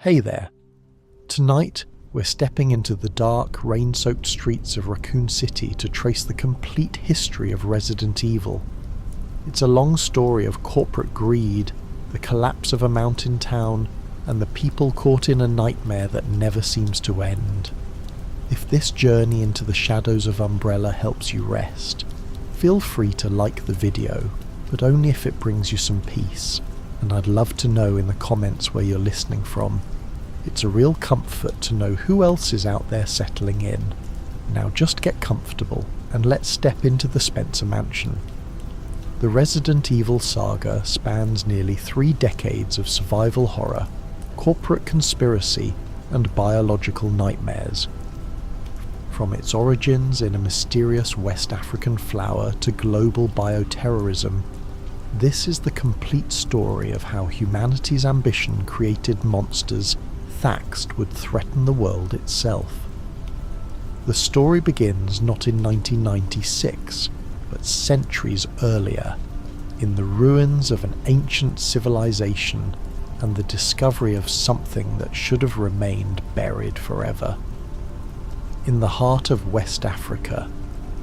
Hey there. Tonight, we're stepping into the dark, rain-soaked streets of Raccoon City to trace the complete history of Resident Evil. It's a long story of corporate greed, the collapse of a mountain town, and the people caught in a nightmare that never seems to end. If this journey into the shadows of Umbrella helps you rest, feel free to like the video, but only if it brings you some peace. And I'd love to know in the comments where you're listening from. It's a real comfort to know who else is out there settling in. Now just get comfortable and let's step into the Spencer Mansion. The Resident Evil saga spans nearly 3 decades of survival horror, corporate conspiracy, and biological nightmares. From its origins in a mysterious West African flower to global bioterrorism, this is the complete story of how humanity's ambition created monsters Thaxed would threaten the world itself. The story begins not in 1996, but centuries earlier, in the ruins of an ancient civilization and the discovery of something that should have remained buried forever. In the heart of West Africa,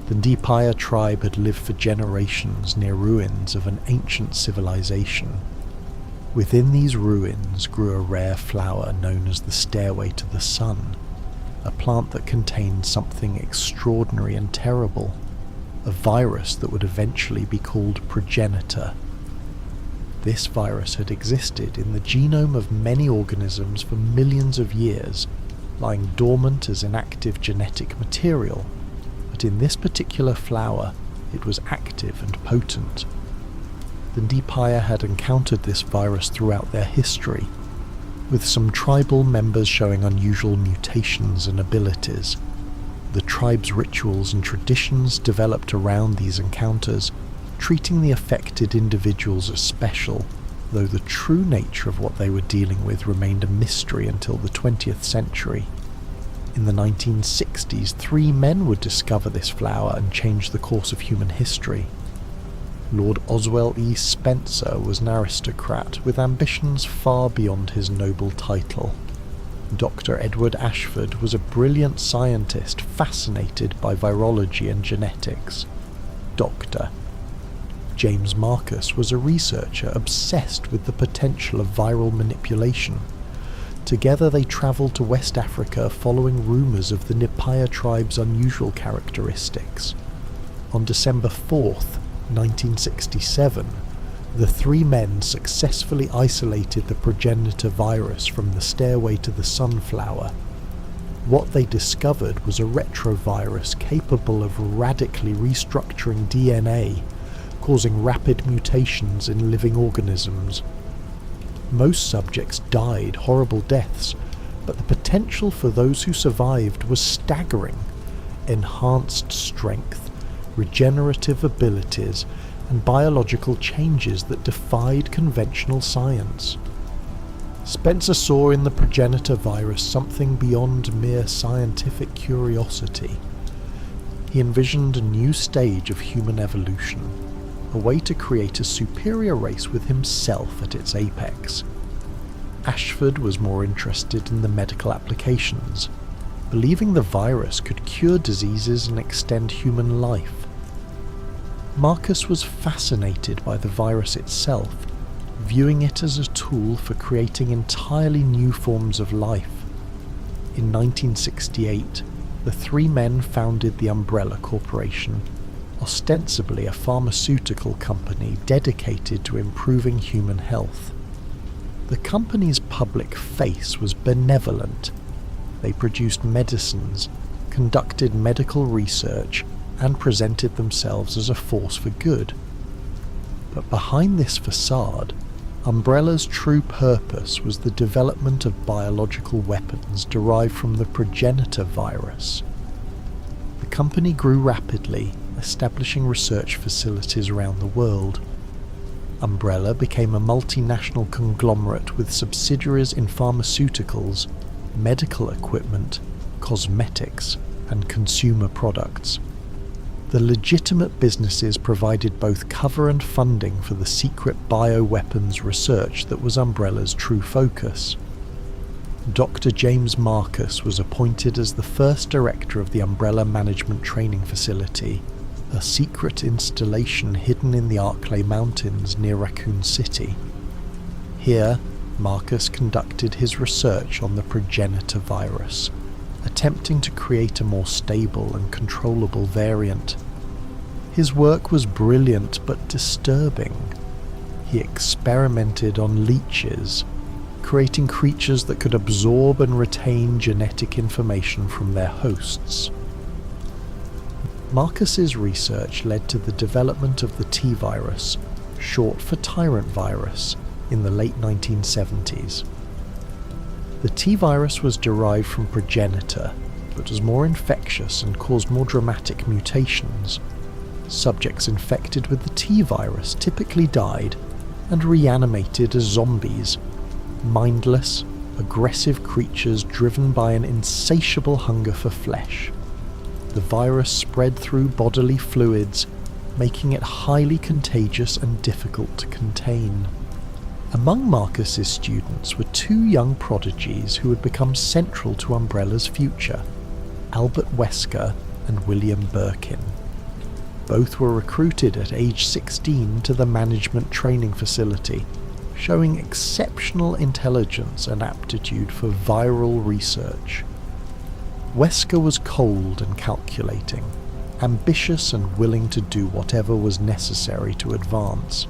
the Ndipaya tribe had lived for generations near ruins of an ancient civilization. Within these ruins grew a rare flower known as the Stairway to the Sun, a plant that contained something extraordinary and terrible, a virus that would eventually be called Progenitor. This virus had existed in the genome of many organisms for millions of years, lying dormant as inactive genetic material. But in this particular flower, it was active and potent. The Ndipaya had encountered this virus throughout their history, with some tribal members showing unusual mutations and abilities. The tribe's rituals and traditions developed around these encounters, treating the affected individuals as special, though the true nature of what they were dealing with remained a mystery until the 20th century. In the 1960s, 3 men would discover this flower and change the course of human history. Lord Oswell E. Spencer was an aristocrat with ambitions far beyond his noble title. Dr. Edward Ashford was a brilliant scientist fascinated by virology and genetics. Dr. James Marcus was a researcher obsessed with the potential of viral manipulation. Together they travelled to West Africa following rumours of the Ndipaya tribe's unusual characteristics. On December 4th, 1967, the 3 men successfully isolated the progenitor virus from the Stairway to the Sunflower. What they discovered was a retrovirus capable of radically restructuring DNA, causing rapid mutations in living organisms. Most subjects died horrible deaths, but the potential for those who survived was staggering. Enhanced strength, regenerative abilities, and biological changes that defied conventional science. Spencer saw in the progenitor virus something beyond mere scientific curiosity. He envisioned a new stage of human evolution, a way to create a superior race with himself at its apex. Ashford was more interested in the medical applications, believing the virus could cure diseases and extend human life. Marcus was fascinated by the virus itself, viewing it as a tool for creating entirely new forms of life. In 1968, the 3 men founded the Umbrella Corporation, ostensibly a pharmaceutical company dedicated to improving human health. The company's public face was benevolent. They produced medicines, conducted medical research, and presented themselves as a force for good. But behind this facade, Umbrella's true purpose was the development of biological weapons derived from the progenitor virus. The company grew rapidly, establishing research facilities around the world. Umbrella became a multinational conglomerate with subsidiaries in pharmaceuticals, medical equipment, cosmetics, and consumer products. The legitimate businesses provided both cover and funding for the secret bioweapons research that was Umbrella's true focus. Dr. James Marcus was appointed as the first director of the Umbrella Management Training Facility, a secret installation hidden in the Arklay Mountains near Raccoon City. Here, Marcus conducted his research on the progenitor virus, attempting to create a more stable and controllable variant. His work was brilliant but disturbing. He experimented on leeches, creating creatures that could absorb and retain genetic information from their hosts. Marcus's research led to the development of the T-virus, short for tyrant virus, in the late 1970s. The T-virus was derived from progenitor, but was more infectious and caused more dramatic mutations. Subjects infected with the T-virus typically died and reanimated as zombies, mindless, aggressive creatures driven by an insatiable hunger for flesh. The virus spread through bodily fluids, making it highly contagious and difficult to contain. Among Marcus's students were two young prodigies who would become central to Umbrella's future, Albert Wesker and William Birkin. Both were recruited at age 16 to the management training facility, showing exceptional intelligence and aptitude for viral research. Wesker was cold and calculating, ambitious and willing to do whatever was necessary to advance.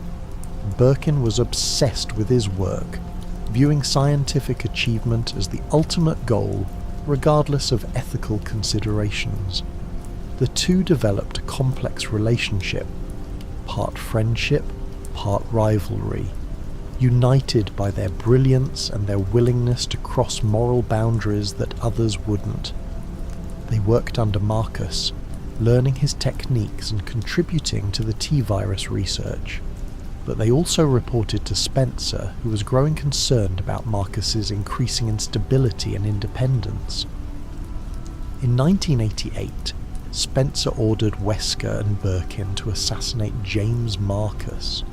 Birkin was obsessed with his work, viewing scientific achievement as the ultimate goal, regardless of ethical considerations. The two developed a complex relationship, part friendship, part rivalry, united by their brilliance and their willingness to cross moral boundaries that others wouldn't. They worked under Marcus, learning his techniques and contributing to the T-virus research. But they also reported to Spencer, who was growing concerned about Marcus's increasing instability and independence. In 1988, Spencer ordered Wesker and Birkin to assassinate James Marcus.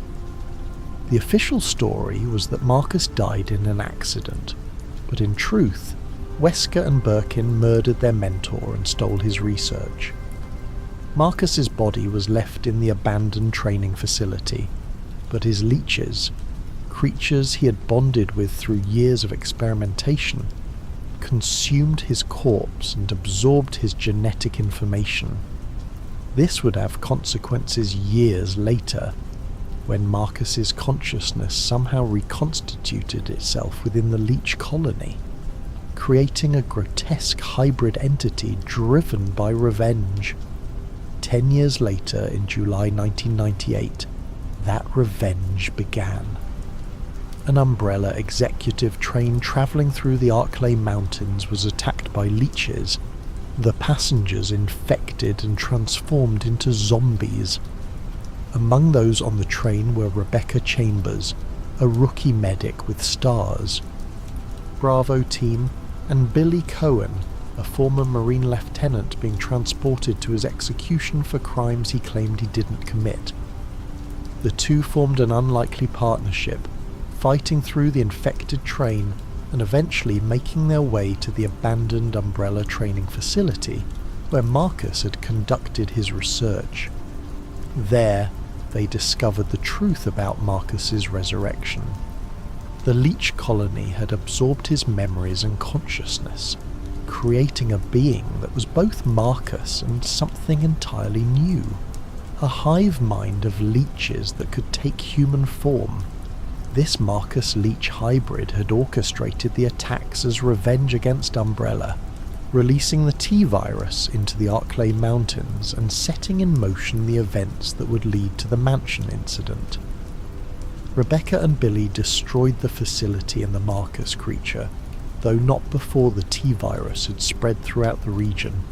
The official story was that Marcus died in an accident, but in truth, Wesker and Birkin murdered their mentor and stole his research. Marcus's body was left in the abandoned training facility, but his leeches, creatures he had bonded with through years of experimentation, consumed his corpse and absorbed his genetic information. This would have consequences years later, when Marcus's consciousness somehow reconstituted itself within the leech colony, creating a grotesque hybrid entity driven by revenge. 10 years later, in July 1998, that revenge began. An Umbrella executive train travelling through the Arklay Mountains was attacked by leeches, the passengers infected and transformed into zombies. Among those on the train were Rebecca Chambers, a rookie medic with stars, Bravo team, and Billy Cohen, a former Marine lieutenant being transported to his execution for crimes he claimed he didn't commit. The two formed an unlikely partnership, fighting through the infected train and eventually making their way to the abandoned Umbrella training facility where Marcus had conducted his research. There, they discovered the truth about Marcus's resurrection. The leech colony had absorbed his memories and consciousness, creating a being that was both Marcus and something entirely new. A hive mind of leeches that could take human form. This Marcus-Leech hybrid had orchestrated the attacks as revenge against Umbrella, releasing the T-virus into the Arklay Mountains and setting in motion the events that would lead to the Mansion incident. Rebecca and Billy destroyed the facility and the Marcus creature, though not before the T-virus had spread throughout the region.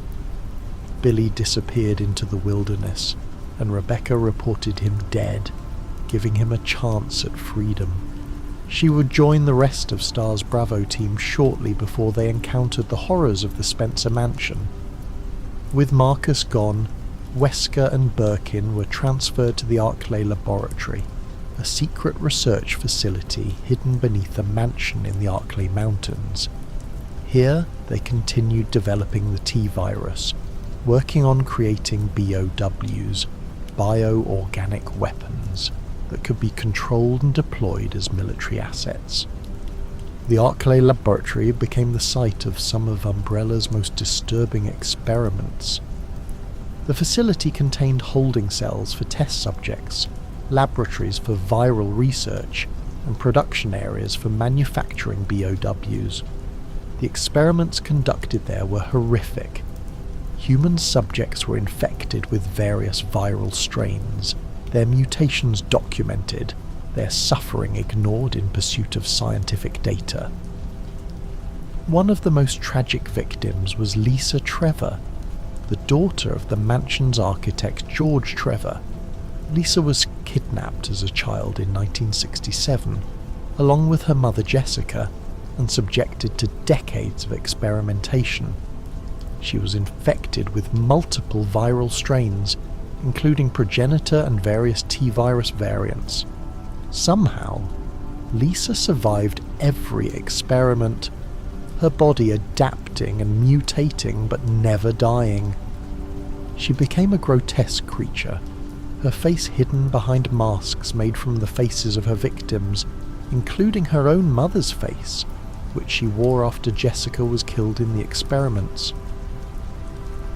Billy disappeared into the wilderness, and Rebecca reported him dead, giving him a chance at freedom. She would join the rest of Star's Bravo team shortly before they encountered the horrors of the Spencer Mansion. With Marcus gone, Wesker and Birkin were transferred to the Arklay Laboratory, a secret research facility hidden beneath a mansion in the Arklay Mountains. Here, they continued developing the T-virus, working on creating BOWs, bioorganic weapons, that could be controlled and deployed as military assets. The Arklay laboratory became the site of some of Umbrella's most disturbing experiments. The facility contained holding cells for test subjects, laboratories for viral research, and production areas for manufacturing BOWs. The experiments conducted there were horrific. Human subjects were infected with various viral strains, their mutations documented, their suffering ignored in pursuit of scientific data. One of the most tragic victims was Lisa Trevor, the daughter of the mansion's architect George Trevor. Lisa was kidnapped as a child in 1967, along with her mother Jessica, and subjected to decades of experimentation. She was infected with multiple viral strains, including progenitor and various T-virus variants. Somehow, Lisa survived every experiment, her body adapting and mutating but never dying. She became a grotesque creature, her face hidden behind masks made from the faces of her victims, including her own mother's face, which she wore after Jessica was killed in the experiments.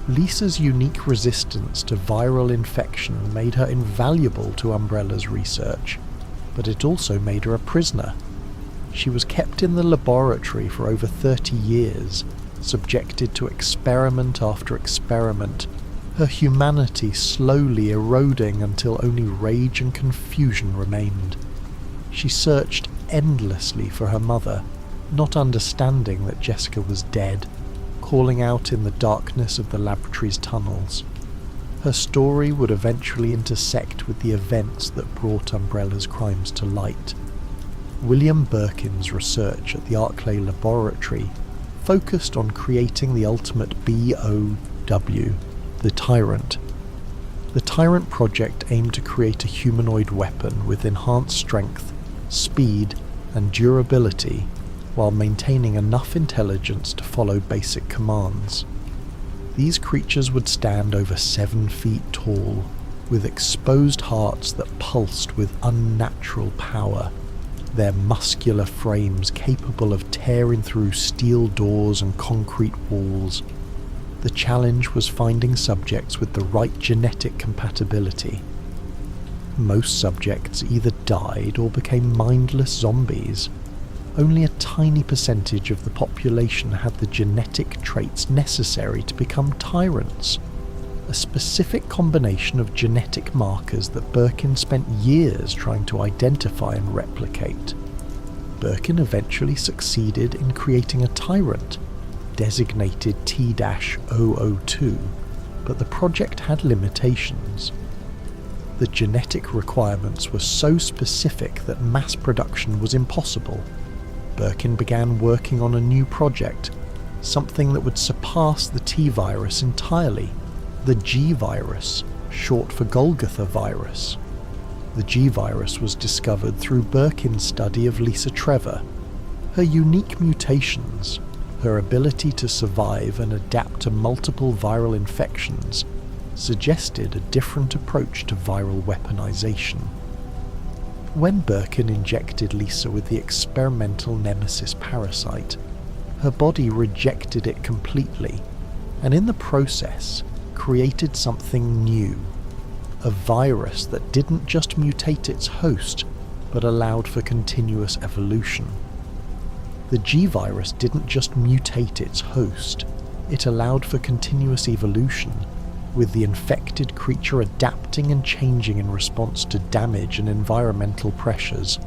Lisa's unique resistance to viral infection made her invaluable to Umbrella's research, but it also made her a prisoner. She was kept in the laboratory for over 30 years, subjected to experiment after experiment, her humanity slowly eroding until only rage and confusion remained. She searched endlessly for her mother, not understanding that Jessica was dead, calling out in the darkness of the laboratory's tunnels. Her story would eventually intersect with the events that brought Umbrella's crimes to light. William Birkin's research at the Arklay laboratory focused on creating the ultimate BOW, the Tyrant. The Tyrant project aimed to create a humanoid weapon with enhanced strength, speed, and durability, while maintaining enough intelligence to follow basic commands. These creatures would stand over 7 feet tall, with exposed hearts that pulsed with unnatural power, their muscular frames capable of tearing through steel doors and concrete walls. The challenge was finding subjects with the right genetic compatibility. Most subjects either died or became mindless zombies. Only a tiny percentage of the population had the genetic traits necessary to become tyrants, a specific combination of genetic markers that Birkin spent years trying to identify and replicate. Birkin eventually succeeded in creating a tyrant, designated T-002, but the project had limitations. The genetic requirements were so specific that mass production was impossible. Birkin began working on a new project, something that would surpass the T-virus entirely, the G-virus, short for Golgotha virus. The G-virus was discovered through Birkin's study of Lisa Trevor. Her unique mutations, her ability to survive and adapt to multiple viral infections, suggested a different approach to viral weaponization. When Birkin injected Lisa with the experimental Nemesis parasite, her body rejected it completely, and in the process created something new, a virus that didn't just mutate its host, but allowed for continuous evolution. The G-virus didn't just mutate its host, it allowed for continuous evolution, with the infected creature adapting and changing in response to damage and environmental pressures.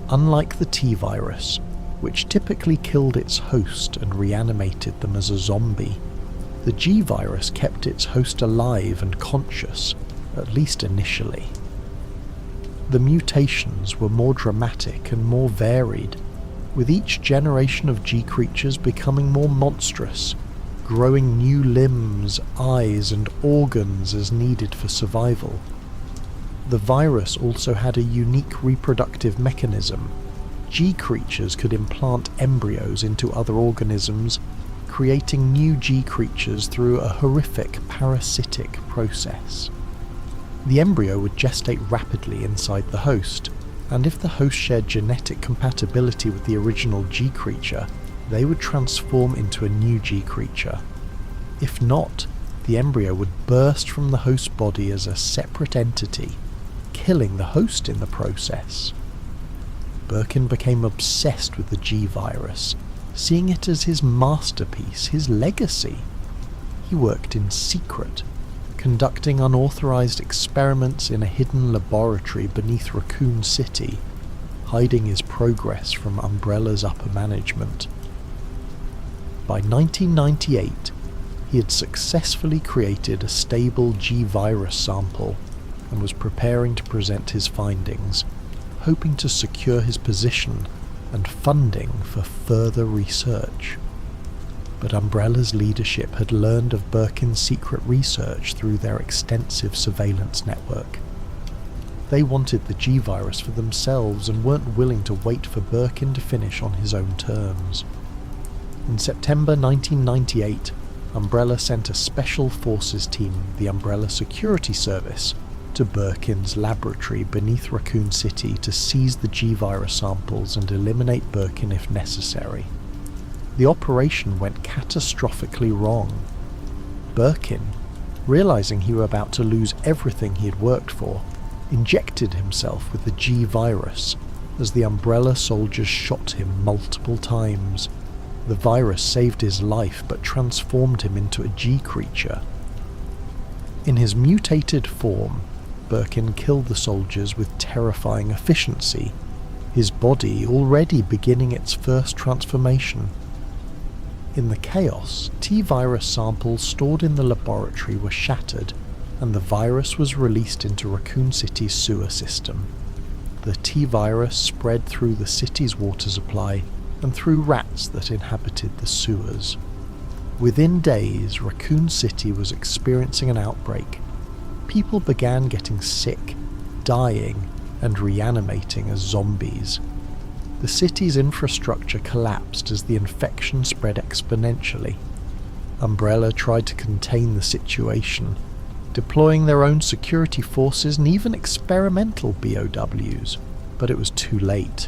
Unlike the T-virus, which typically killed its host and reanimated them as a zombie, the G-virus kept its host alive and conscious, at least initially. The mutations were more dramatic and more varied, with each generation of G creatures becoming more monstrous, growing new limbs, eyes, and organs as needed for survival. The virus also had a unique reproductive mechanism, G creatures could implant embryos into other organisms, creating new G creatures through a horrific parasitic process. The embryo would gestate rapidly inside the host, and if the host shared genetic compatibility with the original G creature, they would transform into a new G creature. If not, the embryo would burst from the host body as a separate entity, killing the host in the process. Birkin became obsessed with the G virus, seeing it as his masterpiece, his legacy. He worked in secret, conducting unauthorized experiments in a hidden laboratory beneath Raccoon City, hiding his progress from Umbrella's upper management. By 1998, he had successfully created a stable G virus sample and was preparing to present his findings, hoping to secure his position and funding for further research. But Umbrella's leadership had learned of Birkin's secret research through their extensive surveillance network. They wanted the G virus for themselves and weren't willing to wait for Birkin to finish on his own terms. In September 1998, Umbrella sent a Special Forces team, the Umbrella Security Service, to Birkin's laboratory beneath Raccoon City to seize the G-virus samples and eliminate Birkin if necessary. The operation went catastrophically wrong. Birkin, realizing he was about to lose everything he had worked for, injected himself with the G-virus as the Umbrella soldiers shot him multiple times. The virus saved his life but transformed him into a G creature. In his mutated form, Birkin killed the soldiers with terrifying efficiency, his body already beginning its first transformation. In the chaos, T-virus samples stored in the laboratory were shattered, and the virus was released into Raccoon City's sewer system. The T-virus spread through the city's water supply and through rats that inhabited the sewers. Within days, Raccoon City was experiencing an outbreak. People began getting sick, dying, and reanimating as zombies. The city's infrastructure collapsed as the infection spread exponentially. Umbrella tried to contain the situation, deploying their own security forces and even experimental BOWs, but it was too late.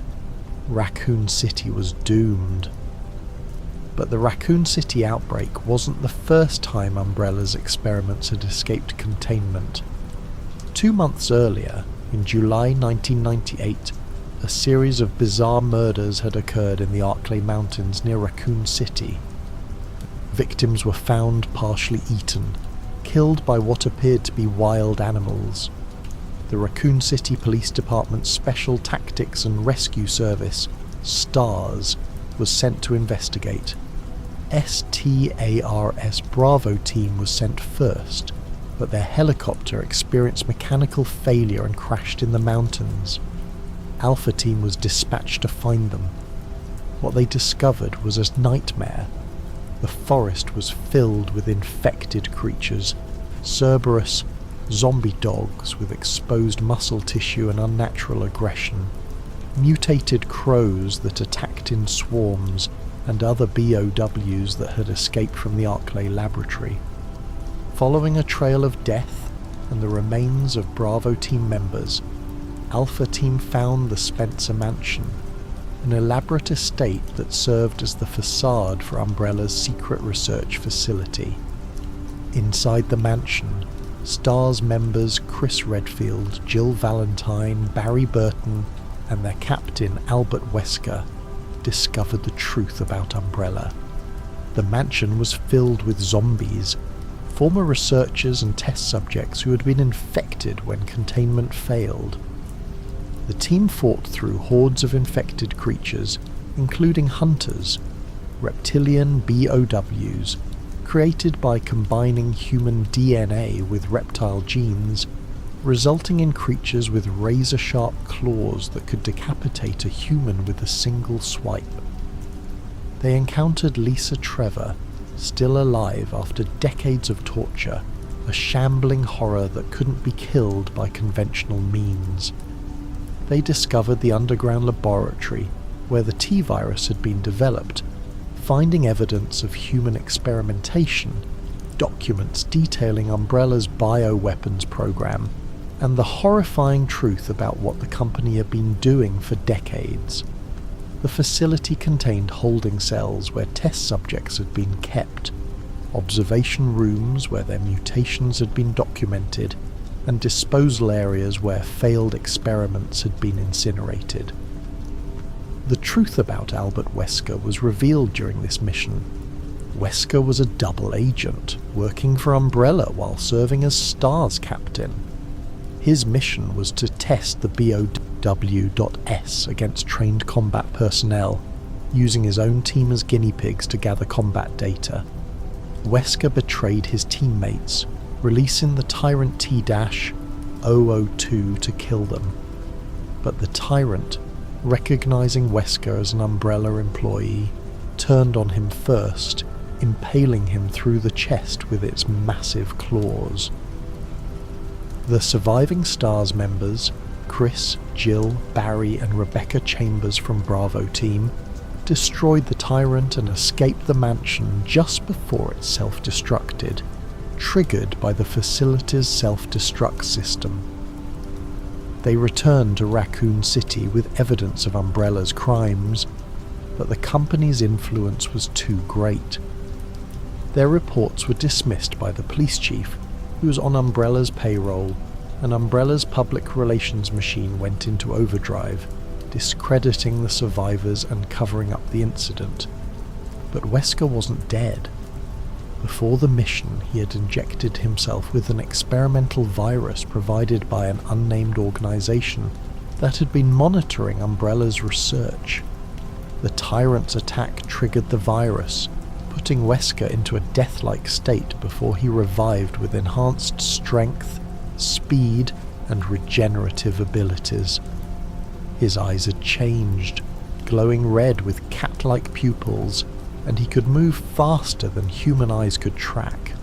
Raccoon City was doomed. But the Raccoon City outbreak wasn't the first time Umbrella's experiments had escaped containment. 2 months earlier, in July 1998, a series of bizarre murders had occurred in the Arklay Mountains near Raccoon City. Victims were found partially eaten, killed by what appeared to be wild animals. The Raccoon City Police Department's Special Tactics and Rescue Service, STARS, was sent to investigate. STARS Bravo team was sent first, but their helicopter experienced mechanical failure and crashed in the mountains. Alpha team was dispatched to find them. What they discovered was a nightmare. The forest was filled with infected creatures, Cerberus, zombie dogs with exposed muscle tissue and unnatural aggression, mutated crows that attacked in swarms, and other BOWs that had escaped from the Arklay laboratory. Following a trail of death and the remains of Bravo team members, Alpha team found the Spencer Mansion, an elaborate estate that served as the facade for Umbrella's secret research facility. Inside the mansion, STARS members Chris Redfield, Jill Valentine, Barry Burton, and their captain Albert Wesker discovered the truth about Umbrella. The mansion was filled with zombies, former researchers and test subjects who had been infected when containment failed. The team fought through hordes of infected creatures, including hunters, reptilian BOWs, created by combining human DNA with reptile genes, resulting in creatures with razor-sharp claws that could decapitate a human with a single swipe. They encountered Lisa Trevor, still alive after decades of torture, a shambling horror that couldn't be killed by conventional means. They discovered the underground laboratory where the T-virus had been developed, finding evidence of human experimentation, documents detailing Umbrella's bioweapons program, and the horrifying truth about what the company had been doing for decades. The facility contained holding cells where test subjects had been kept, observation rooms where their mutations had been documented, and disposal areas where failed experiments had been incinerated. The truth about Albert Wesker was revealed during this mission. Wesker was a double agent, working for Umbrella while serving as STARS captain. His mission was to test the BOW.S against trained combat personnel, using his own team as guinea pigs to gather combat data. Wesker betrayed his teammates, releasing the Tyrant T-002 to kill them. But the Tyrant, recognizing Wesker as an Umbrella employee, turned on him first, impaling him through the chest with its massive claws. The surviving STARS members, Chris, Jill, Barry and Rebecca Chambers from Bravo Team, destroyed the Tyrant and escaped the mansion just before it self-destructed, triggered by the facility's self-destruct system. They returned to Raccoon City with evidence of Umbrella's crimes, but the company's influence was too great. Their reports were dismissed by the police chief, who was on Umbrella's payroll, and Umbrella's public relations machine went into overdrive, discrediting the survivors and covering up the incident. But Wesker wasn't dead. Before the mission, he had injected himself with an experimental virus provided by an unnamed organization that had been monitoring Umbrella's research. The Tyrant's attack triggered the virus, putting Wesker into a death-like state before he revived with enhanced strength, speed, and regenerative abilities. His eyes had changed, glowing red with cat-like pupils, and he could move faster than human eyes could track.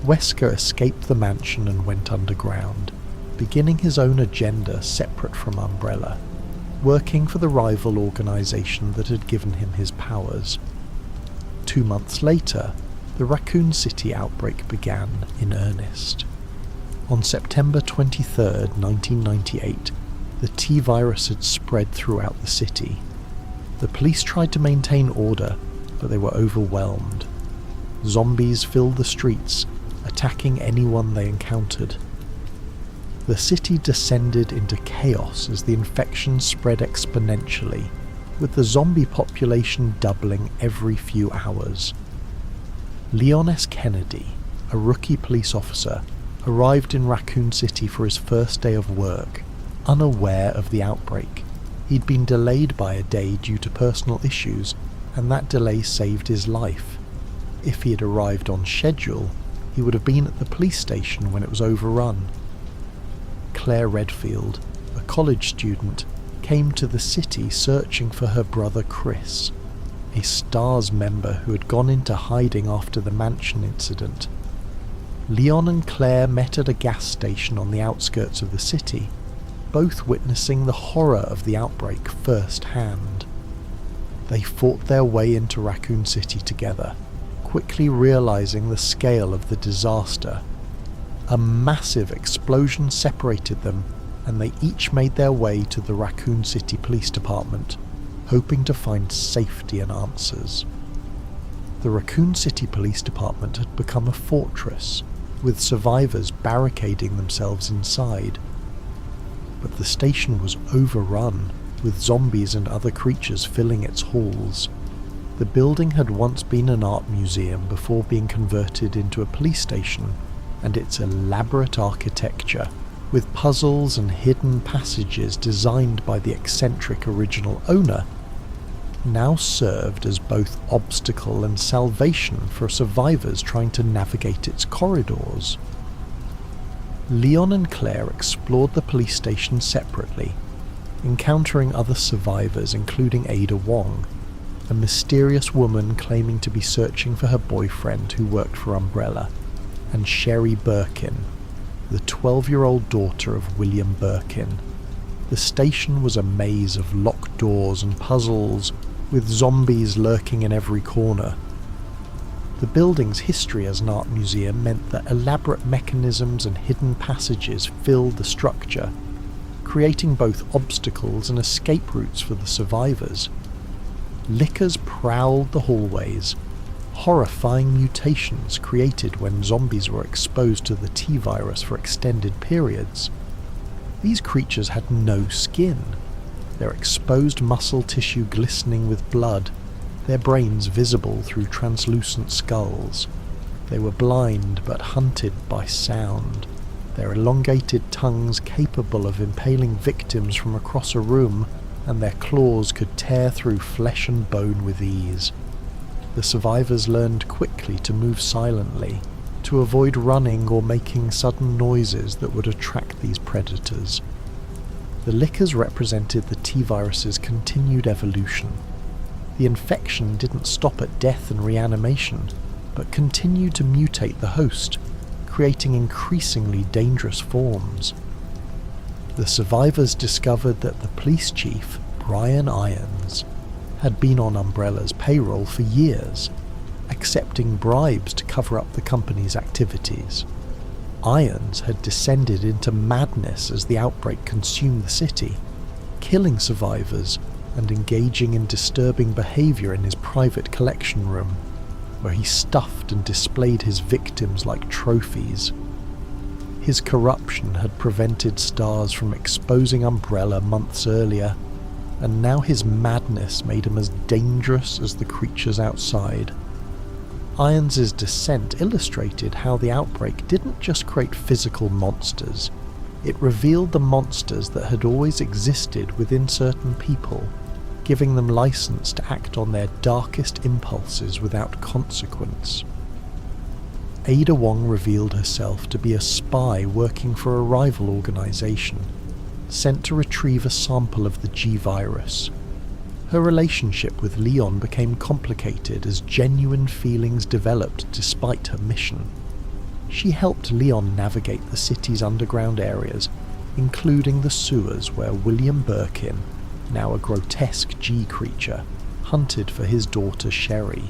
Wesker escaped the mansion and went underground, beginning his own agenda separate from Umbrella, working for the rival organization that had given him his powers. 2 months later, the Raccoon City outbreak began in earnest. On September 23, 1998, the T-virus had spread throughout the city. The police tried to maintain order, but they were overwhelmed. Zombies filled the streets, attacking anyone they encountered. The city descended into chaos as the infection spread exponentially, with the zombie population doubling every few hours. Leon S. Kennedy, a rookie police officer, arrived in Raccoon City for his first day of work, unaware of the outbreak. He'd been delayed by a day due to personal issues, and that delay saved his life. If he had arrived on schedule, he would have been at the police station when it was overrun. Claire Redfield, a college student, came to the city searching for her brother Chris, a STARS member who had gone into hiding after the mansion incident. Leon and Claire met at a gas station on the outskirts of the city, both witnessing the horror of the outbreak firsthand. They fought their way into Raccoon City together, quickly realizing the scale of the disaster. A massive explosion separated them, and they each made their way to the Raccoon City Police Department, hoping to find safety and answers. The Raccoon City Police Department had become a fortress, with survivors barricading themselves inside. But the station was overrun, with zombies and other creatures filling its halls. The building had once been an art museum before being converted into a police station, and its elaborate architecture, with puzzles and hidden passages designed by the eccentric original owner, now served as both obstacle and salvation for survivors trying to navigate its corridors. Leon and Claire explored the police station separately, encountering other survivors including Ada Wong, a mysterious woman claiming to be searching for her boyfriend who worked for Umbrella, and Sherry Birkin, the 12-year-old daughter of William Birkin. The station was a maze of locked doors and puzzles, with zombies lurking in every corner. The building's history as an art museum meant that elaborate mechanisms and hidden passages filled the structure, creating both obstacles and escape routes for the survivors. Lickers prowled the hallways, horrifying mutations created when zombies were exposed to the T-virus for extended periods. These creatures had no skin, their exposed muscle tissue glistening with blood, their brains visible through translucent skulls. They were blind but hunted by sound, their elongated tongues capable of impaling victims from across a room, and their claws could tear through flesh and bone with ease. The survivors learned quickly to move silently, to avoid running or making sudden noises that would attract these predators. The lickers represented the T-virus's continued evolution. The infection didn't stop at death and reanimation, but continued to mutate the host, creating increasingly dangerous forms. The survivors discovered that the police chief, Brian Irons, had been on Umbrella's payroll for years, accepting bribes to cover up the company's activities. Irons had descended into madness as the outbreak consumed the city, killing survivors and engaging in disturbing behaviour in his private collection room, where he stuffed and displayed his victims like trophies. His corruption had prevented Stars from exposing Umbrella months earlier, and now his madness made him as dangerous as the creatures outside. Irons's descent illustrated how the outbreak didn't just create physical monsters, it revealed the monsters that had always existed within certain people, giving them license to act on their darkest impulses without consequence. Ada Wong revealed herself to be a spy working for a rival organisation, sent to retrieve a sample of the G-virus. Her relationship with Leon became complicated as genuine feelings developed despite her mission. She helped Leon navigate the city's underground areas, including the sewers where William Birkin, now a grotesque G-creature, hunted for his daughter Sherry.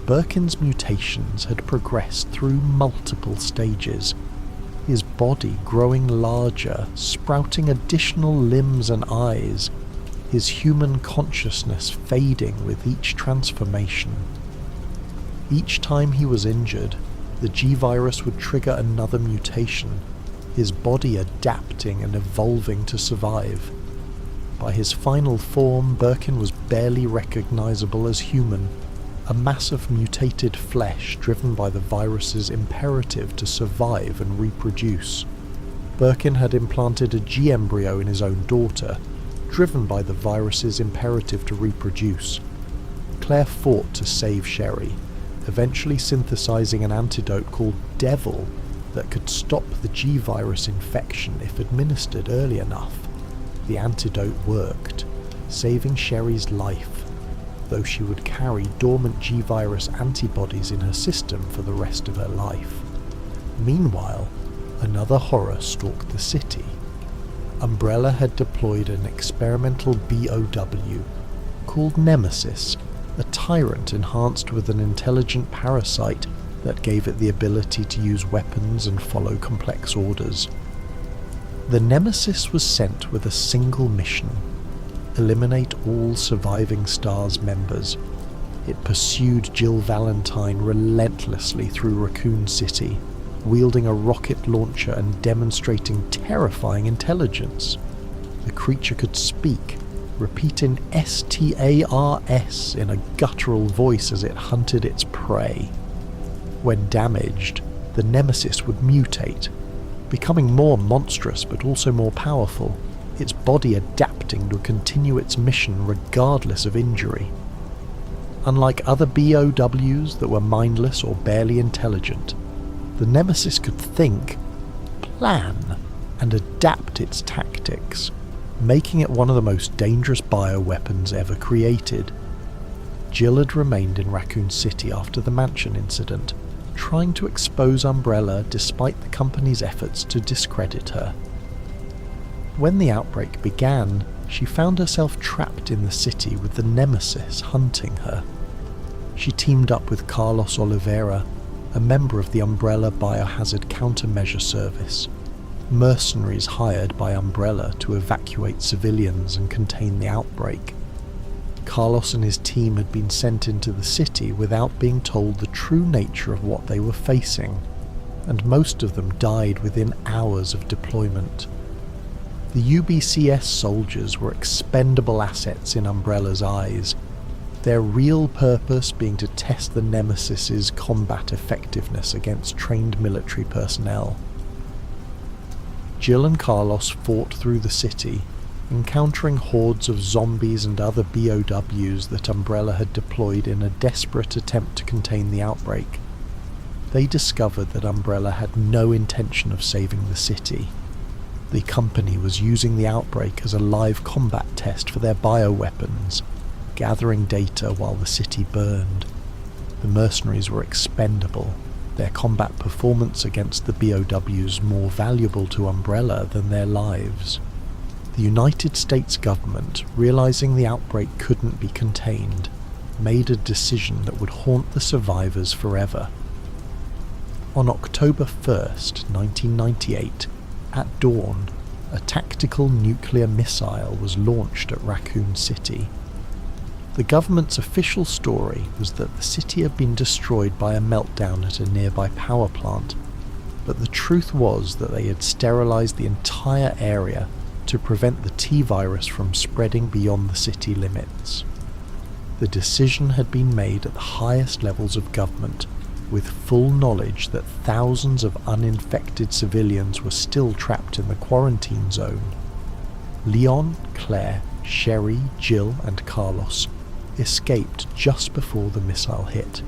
Birkin's mutations had progressed through multiple stages, his body growing larger, sprouting additional limbs and eyes, his human consciousness fading with each transformation. Each time he was injured, the G-virus would trigger another mutation, his body adapting and evolving to survive. By his final form, Birkin was barely recognizable as human, a mass of mutated flesh driven by the virus's imperative to survive and reproduce. Birkin had implanted a G-embryo in his own daughter, driven by the virus's imperative to reproduce. Claire fought to save Sherry, eventually synthesizing an antidote called Devil that could stop the G-virus infection if administered early enough. The antidote worked, saving Sherry's life, though she would carry dormant G-virus antibodies in her system for the rest of her life. Meanwhile, another horror stalked the city. Umbrella had deployed an experimental BOW called Nemesis, a tyrant enhanced with an intelligent parasite that gave it the ability to use weapons and follow complex orders. The Nemesis was sent with a single mission: eliminate all surviving Stars members. It pursued Jill Valentine relentlessly through Raccoon City, wielding a rocket launcher and demonstrating terrifying intelligence. The creature could speak, repeating STARS in a guttural voice as it hunted its prey. When damaged, the Nemesis would mutate, becoming more monstrous but also more powerful, its body adapting to continue its mission regardless of injury. Unlike other BOWs that were mindless or barely intelligent, the Nemesis could think, plan, and adapt its tactics, making it one of the most dangerous bioweapons ever created. Jill had remained in Raccoon City after the mansion incident, trying to expose Umbrella despite the company's efforts to discredit her. When the outbreak began, she found herself trapped in the city with the Nemesis hunting her. She teamed up with Carlos Oliveira, a member of the Umbrella Biohazard Countermeasure Service, mercenaries hired by Umbrella to evacuate civilians and contain the outbreak. Carlos and his team had been sent into the city without being told the true nature of what they were facing, and most of them died within hours of deployment. The UBCS soldiers were expendable assets in Umbrella's eyes, their real purpose being to test the Nemesis's combat effectiveness against trained military personnel. Jill and Carlos fought through the city, encountering hordes of zombies and other BOWs that Umbrella had deployed in a desperate attempt to contain the outbreak. They discovered that Umbrella had no intention of saving the city. The company was using the outbreak as a live combat test for their bioweapons, gathering data while the city burned. The mercenaries were expendable, their combat performance against the BOWs more valuable to Umbrella than their lives. The United States government, realizing the outbreak couldn't be contained, made a decision that would haunt the survivors forever. On October 1st, 1998, at dawn, a tactical nuclear missile was launched at Raccoon City. The government's official story was that the city had been destroyed by a meltdown at a nearby power plant, but the truth was that they had sterilized the entire area to prevent the T-virus from spreading beyond the city limits. The decision had been made at the highest levels of government, with full knowledge that thousands of uninfected civilians were still trapped in the quarantine zone. Leon, Claire, Sherry, Jill and Carlos escaped just before the missile hit.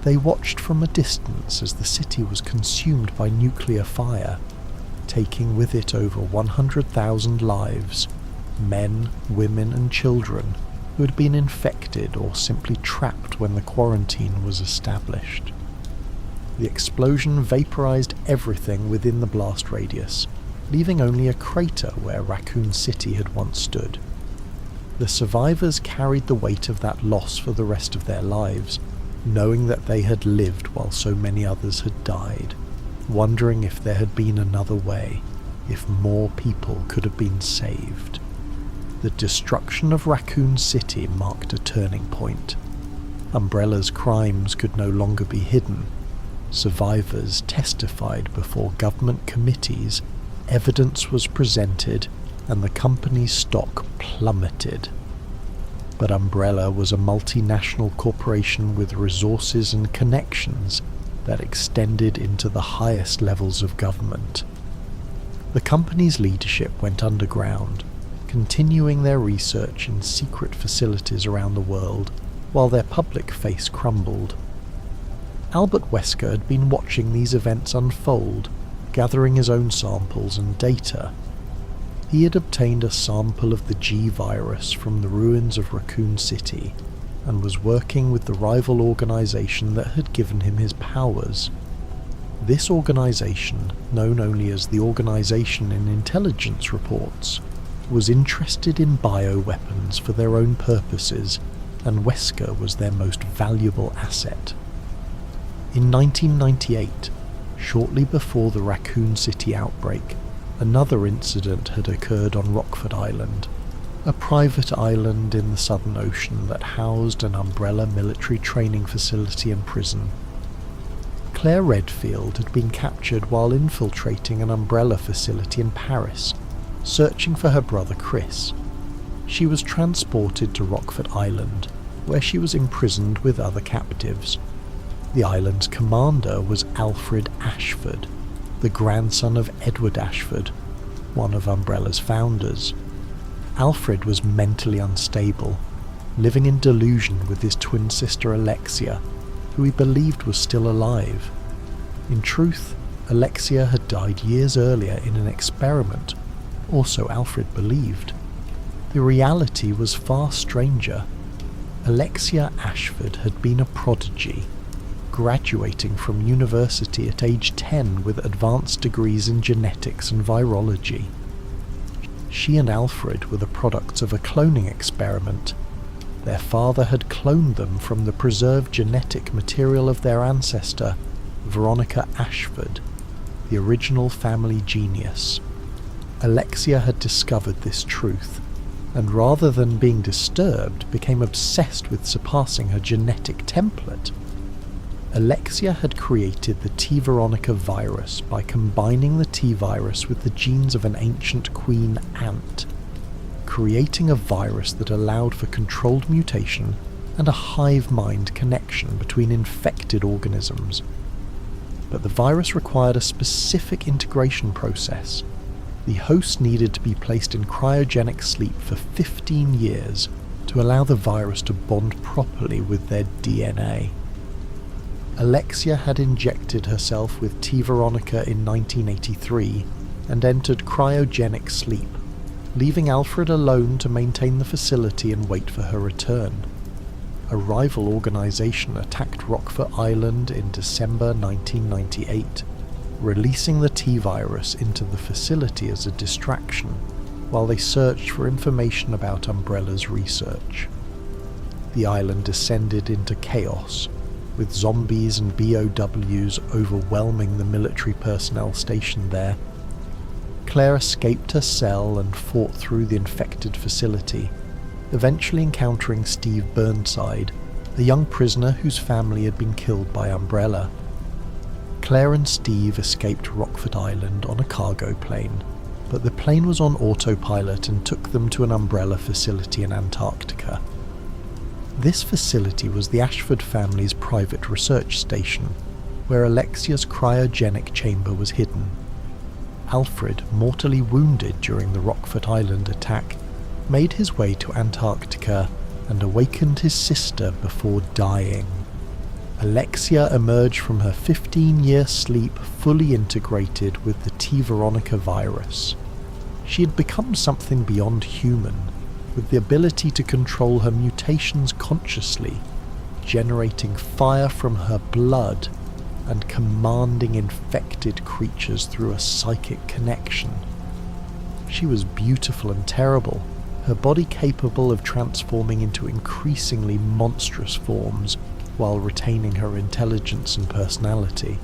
They watched from a distance as the city was consumed by nuclear fire, taking with it over 100,000 lives, men, women and children who had been infected or simply trapped when the quarantine was established. The explosion vaporized everything within the blast radius, leaving only a crater where Raccoon City had once stood. The survivors carried the weight of that loss for the rest of their lives, knowing that they had lived while so many others had died, wondering if there had been another way, if more people could have been saved. The destruction of Raccoon City marked a turning point. Umbrella's crimes could no longer be hidden. Survivors testified before government committees, evidence was presented, and the company's stock plummeted. But Umbrella was a multinational corporation with resources and connections that extended into the highest levels of government. The company's leadership went underground, continuing their research in secret facilities around the world, while their public face crumbled. Albert Wesker had been watching these events unfold, gathering his own samples and data. He had obtained a sample of the G virus from the ruins of Raccoon City, and was working with the rival organisation that had given him his powers. This organisation, known only as the Organisation in Intelligence Reports, was interested in bioweapons for their own purposes, and Wesker was their most valuable asset. In 1998, shortly before the Raccoon City outbreak, another incident had occurred on Rockford Island, a private island in the Southern Ocean that housed an Umbrella military training facility and prison. Claire Redfield had been captured while infiltrating an Umbrella facility in Paris, searching for her brother Chris. She was transported to Rockford Island, where she was imprisoned with other captives. The island's commander was Alfred Ashford, the grandson of Edward Ashford, one of Umbrella's founders. Alfred was mentally unstable, living in delusion with his twin sister Alexia, who he believed was still alive. In truth, Alexia had died years earlier in an experiment, also Alfred believed. The reality was far stranger. Alexia Ashford had been a prodigy, graduating from university at age 10 with advanced degrees in genetics and virology. She and Alfred were the products of a cloning experiment. Their father had cloned them from the preserved genetic material of their ancestor, Veronica Ashford, the original family genius. Alexia had discovered this truth, and rather than being disturbed, became obsessed with surpassing her genetic template. Alexia had created the T. Veronica virus by combining the T virus with the genes of an ancient queen ant, creating a virus that allowed for controlled mutation and a hive-mind connection between infected organisms. But the virus required a specific integration process. The host needed to be placed in cryogenic sleep for 15 years to allow the virus to bond properly with their DNA. Alexia had injected herself with T. Veronica in 1983 and entered cryogenic sleep, leaving Alfred alone to maintain the facility and wait for her return. A rival organisation attacked Rockford Island in December 1998, releasing the T-virus into the facility as a distraction while they searched for information about Umbrella's research. The island descended into chaos, with zombies and BOWs overwhelming the military personnel stationed there. Claire escaped her cell and fought through the infected facility, eventually encountering Steve Burnside, a young prisoner whose family had been killed by Umbrella. Claire and Steve escaped Rockford Island on a cargo plane, but the plane was on autopilot and took them to an Umbrella facility in Antarctica. This facility was the Ashford family's private research station, where Alexia's cryogenic chamber was hidden. Alfred, mortally wounded during the Rockford Island attack, made his way to Antarctica and awakened his sister before dying. Alexia emerged from her 15-year sleep fully integrated with the T. Veronica virus. She had become something beyond human, with the ability to control her mutations consciously, generating fire from her blood and commanding infected creatures through a psychic connection. She was beautiful and terrible, her body capable of transforming into increasingly monstrous forms while retaining her intelligence and personality.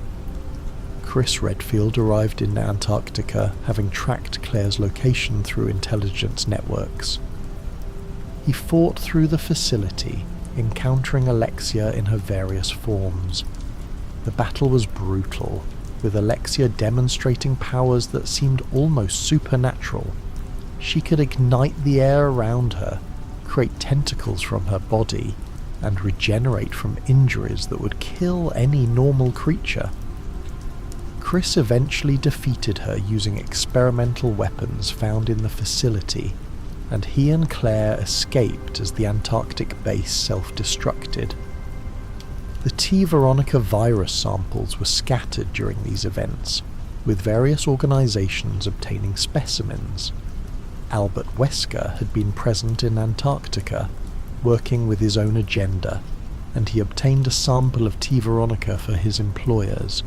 Chris Redfield arrived in Antarctica, having tracked Claire's location through intelligence networks. He fought through the facility, encountering Alexia in her various forms. The battle was brutal, with Alexia demonstrating powers that seemed almost supernatural. She could ignite the air around her, create tentacles from her body, and regenerate from injuries that would kill any normal creature. Chris eventually defeated her using experimental weapons found in the facility, and he and Claire escaped as the Antarctic base self-destructed. The T. Veronica virus samples were scattered during these events, with various organisations obtaining specimens. Albert Wesker had been present in Antarctica, working with his own agenda, and he obtained a sample of T. Veronica for his employers.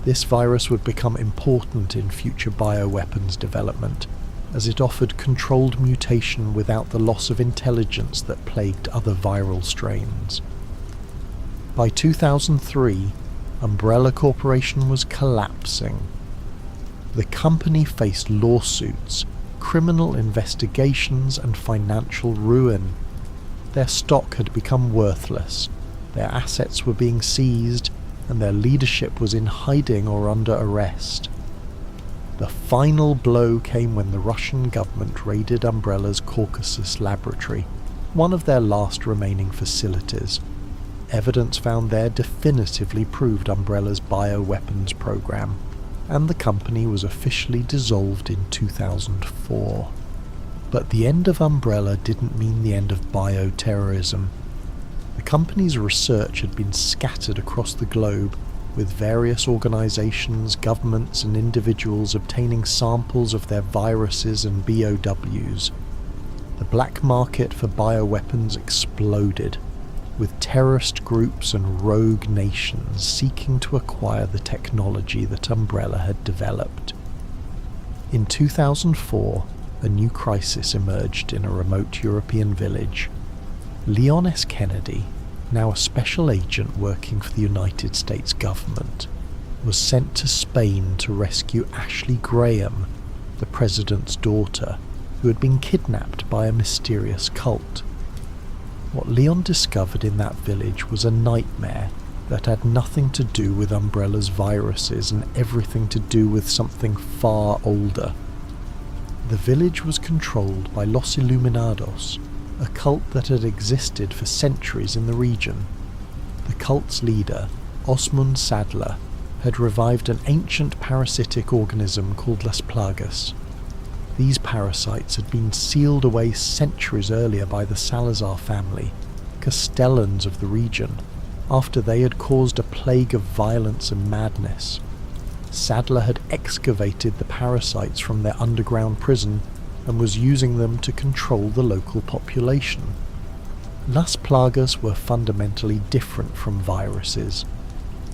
This virus would become important in future bioweapons development, as it offered controlled mutation without the loss of intelligence that plagued other viral strains. By 2003, Umbrella Corporation was collapsing. The company faced lawsuits, criminal investigations, and financial ruin. Their stock had become worthless, their assets were being seized, and their leadership was in hiding or under arrest. The final blow came when the Russian government raided Umbrella's Caucasus laboratory, one of their last remaining facilities. Evidence found there definitively proved Umbrella's bioweapons program, and the company was officially dissolved in 2004. But the end of Umbrella didn't mean the end of bioterrorism. The company's research had been scattered across the globe, with various organisations, governments and individuals obtaining samples of their viruses and BOWs. The black market for bioweapons exploded, with terrorist groups and rogue nations seeking to acquire the technology that Umbrella had developed. In 2004, a new crisis emerged in a remote European village. Leon S. Kennedy, now a special agent working for the United States government, was sent to Spain to rescue Ashley Graham, the president's daughter, who had been kidnapped by a mysterious cult. What Leon discovered in that village was a nightmare that had nothing to do with Umbrella's viruses and everything to do with something far older. The village was controlled by Los Iluminados, a cult that had existed for centuries in the region. The cult's leader, Osmund Sadler, had revived an ancient parasitic organism called Las Plagas. These parasites had been sealed away centuries earlier by the Salazar family, Castellans of the region, after they had caused a plague of violence and madness. Sadler had excavated the parasites from their underground prison and was using them to control the local population. Las Plagas were fundamentally different from viruses.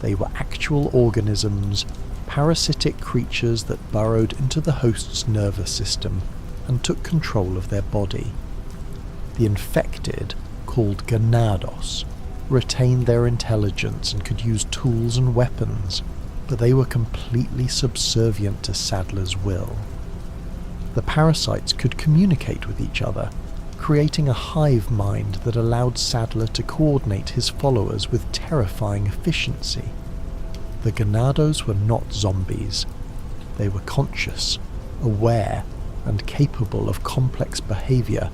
They were actual organisms, parasitic creatures that burrowed into the host's nervous system and took control of their body. The infected, called ganados, retained their intelligence and could use tools and weapons, but they were completely subservient to Sadler's will. The parasites could communicate with each other, creating a hive mind that allowed Sadler to coordinate his followers with terrifying efficiency. The ganados were not zombies. They were conscious, aware, and capable of complex behavior.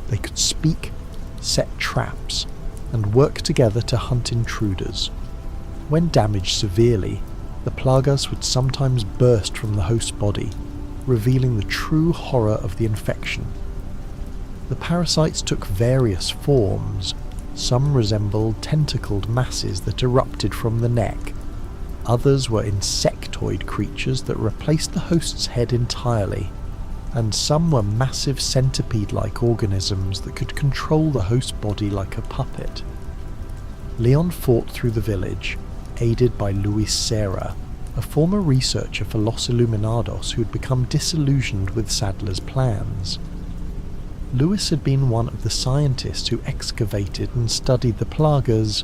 They could speak, set traps, and work together to hunt intruders. When damaged severely, the plagas would sometimes burst from the host's body, revealing the true horror of the infection. The parasites took various forms. Some resembled tentacled masses that erupted from the neck. Others were insectoid creatures that replaced the host's head entirely, and some were massive centipede-like organisms that could control the host's body like a puppet. Leon fought through the village, aided by Luis Serra, a former researcher for Los Iluminados who had become disillusioned with Sadler's plans. Luis had been one of the scientists who excavated and studied the plagas,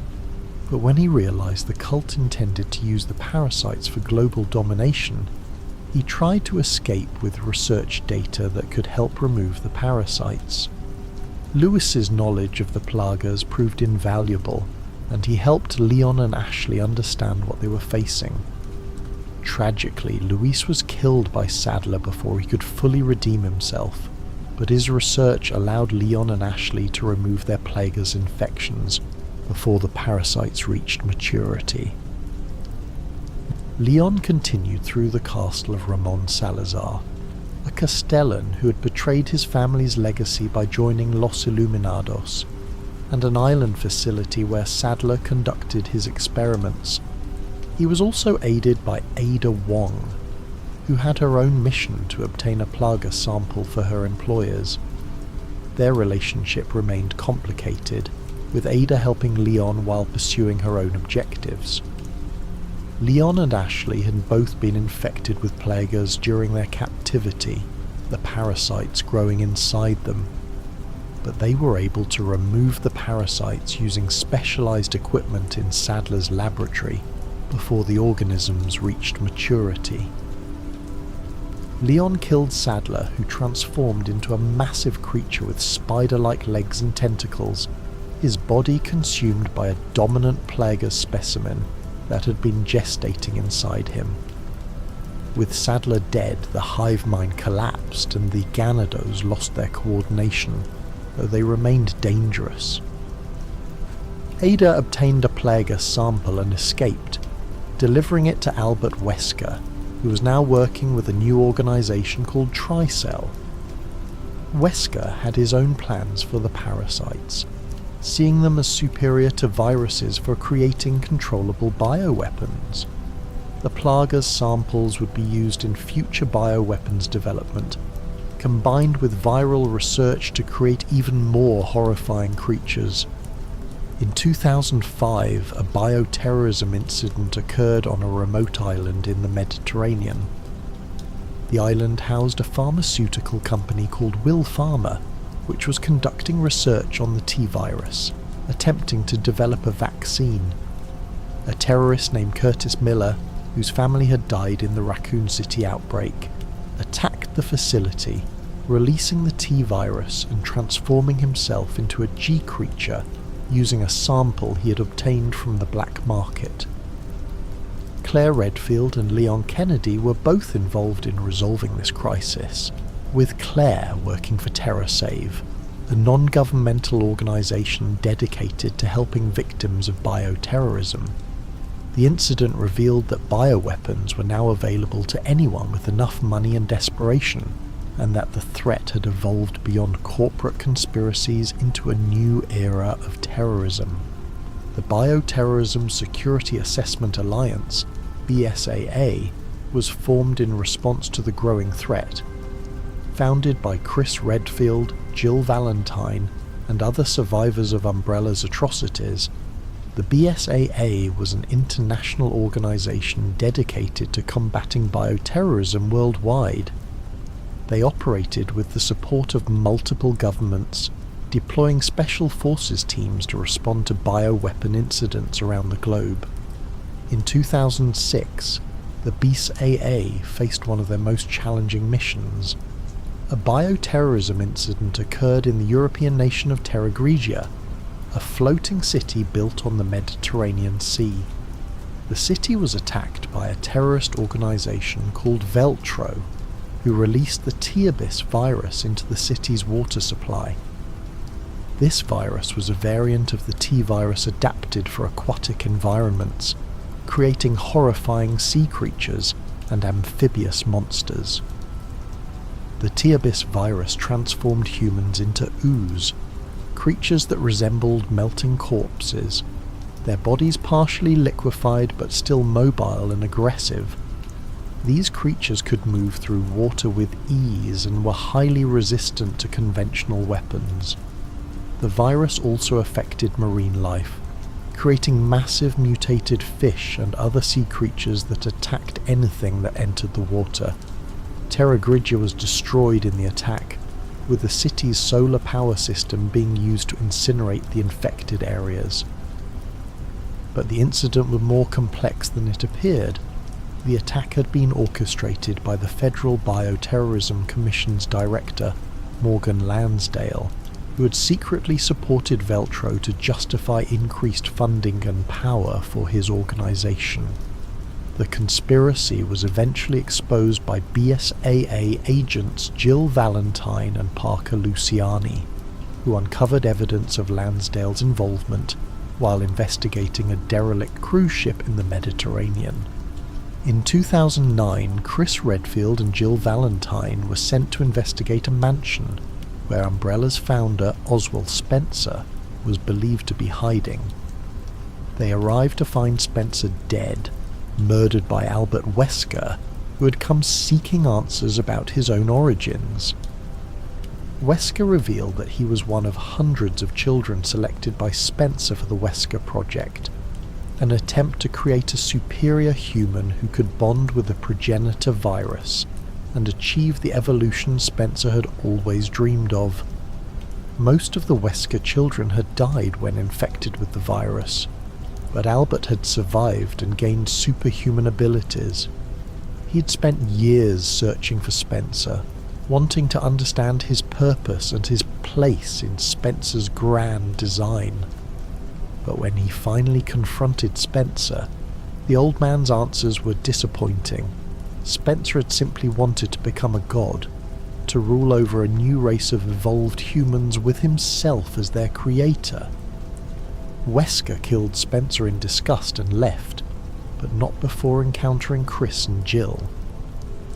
but when he realized the cult intended to use the parasites for global domination, he tried to escape with research data that could help remove the parasites. Luis's knowledge of the plagas proved invaluable, and he helped Leon and Ashley understand what they were facing. Tragically, Luis was killed by Sadler before he could fully redeem himself, but his research allowed Leon and Ashley to remove their plagas infections before the parasites reached maturity. Leon continued through the castle of Ramon Salazar, a Castellan who had betrayed his family's legacy by joining Los Iluminados, and an island facility where Sadler conducted his experiments. He was also aided by Ada Wong, who had her own mission to obtain a plaga sample for her employers. Their relationship remained complicated, with Ada helping Leon while pursuing her own objectives. Leon and Ashley had both been infected with plagas during their captivity, the parasites growing inside them, but they were able to remove the parasites using specialized equipment in Sadler's laboratory before the organisms reached maturity. Leon killed Sadler, who transformed into a massive creature with spider-like legs and tentacles, his body consumed by a dominant plagas specimen that had been gestating inside him. With Sadler dead, the hive mind collapsed and the ganados lost their coordination, though they remained dangerous. Ada obtained a plaga sample and escaped, delivering it to Albert Wesker, who was now working with a new organisation called Tricell. Wesker had his own plans for the parasites, seeing them as superior to viruses for creating controllable bioweapons. The plagas samples would be used in future bioweapons development, combined with viral research to create even more horrifying creatures. In 2005, a bioterrorism incident occurred on a remote island in the Mediterranean. The island housed a pharmaceutical company called Will Pharma, which was conducting research on the T-virus, attempting to develop a vaccine. A terrorist named Curtis Miller, whose family had died in the Raccoon City outbreak, attacked the facility, releasing the T-virus and transforming himself into a G creature using a sample he had obtained from the black market. Claire Redfield and Leon Kennedy were both involved in resolving this crisis, with Claire working for TerraSave, a non-governmental organisation dedicated to helping victims of bioterrorism. The incident revealed that bioweapons were now available to anyone with enough money and desperation, and that the threat had evolved beyond corporate conspiracies into a new era of terrorism. The Bioterrorism Security Assessment Alliance, BSAA, was formed in response to the growing threat. Founded by Chris Redfield, Jill Valentine, and other survivors of Umbrella's atrocities, the BSAA was an international organisation dedicated to combating bioterrorism worldwide. They operated with the support of multiple governments, deploying special forces teams to respond to bioweapon incidents around the globe. In 2006, the BSAA faced one of their most challenging missions. A bioterrorism incident occurred in the European nation of Terragrigia, a floating city built on the Mediterranean Sea. The city was attacked by a terrorist organisation called Veltro, who released the T-Abyss virus into the city's water supply. This virus was a variant of the T-virus adapted for aquatic environments, creating horrifying sea creatures and amphibious monsters. The T-Abyss virus transformed humans into ooze, creatures that resembled melting corpses, their bodies partially liquefied but still mobile and aggressive. These creatures could move through water with ease and were highly resistant to conventional weapons. The virus also affected marine life, creating massive mutated fish and other sea creatures that attacked anything that entered the water. Terragrigia was destroyed in the attack, with the city's solar power system being used to incinerate the infected areas. But the incident was more complex than it appeared. The attack had been orchestrated by the Federal Bioterrorism Commission's director, Morgan Lansdale, who had secretly supported Veltro to justify increased funding and power for his organisation. The conspiracy was eventually exposed by BSAA agents Jill Valentine and Parker Luciani, who uncovered evidence of Lansdale's involvement while investigating a derelict cruise ship in the Mediterranean. In 2009, Chris Redfield and Jill Valentine were sent to investigate a mansion where Umbrella's founder, Oswald Spencer, was believed to be hiding. They arrived to find Spencer dead, murdered by Albert Wesker, who had come seeking answers about his own origins. Wesker revealed that he was one of hundreds of children selected by Spencer for the Wesker Project, an attempt to create a superior human who could bond with the progenitor virus and achieve the evolution Spencer had always dreamed of. Most of the Wesker children had died when infected with the virus, but Albert had survived and gained superhuman abilities. He had spent years searching for Spencer, wanting to understand his purpose and his place in Spencer's grand design. But when he finally confronted Spencer, the old man's answers were disappointing. Spencer had simply wanted to become a god, to rule over a new race of evolved humans with himself as their creator. Wesker killed Spencer in disgust and left, but not before encountering Chris and Jill.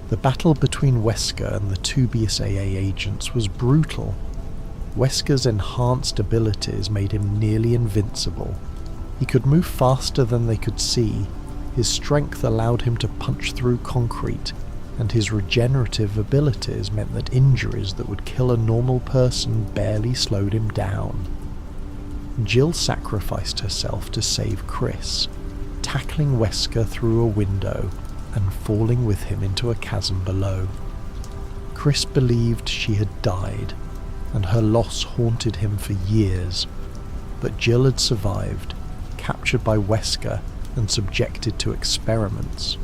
The battle between Wesker and the two BSAA agents was brutal. Wesker's enhanced abilities made him nearly invincible. He could move faster than they could see, his strength allowed him to punch through concrete, and his regenerative abilities meant that injuries that would kill a normal person barely slowed him down. Jill sacrificed herself to save Chris, tackling Wesker through a window and falling with him into a chasm below. Chris believed she had died, and her loss haunted him for years. But Jill had survived, captured by Wesker and subjected to experiments.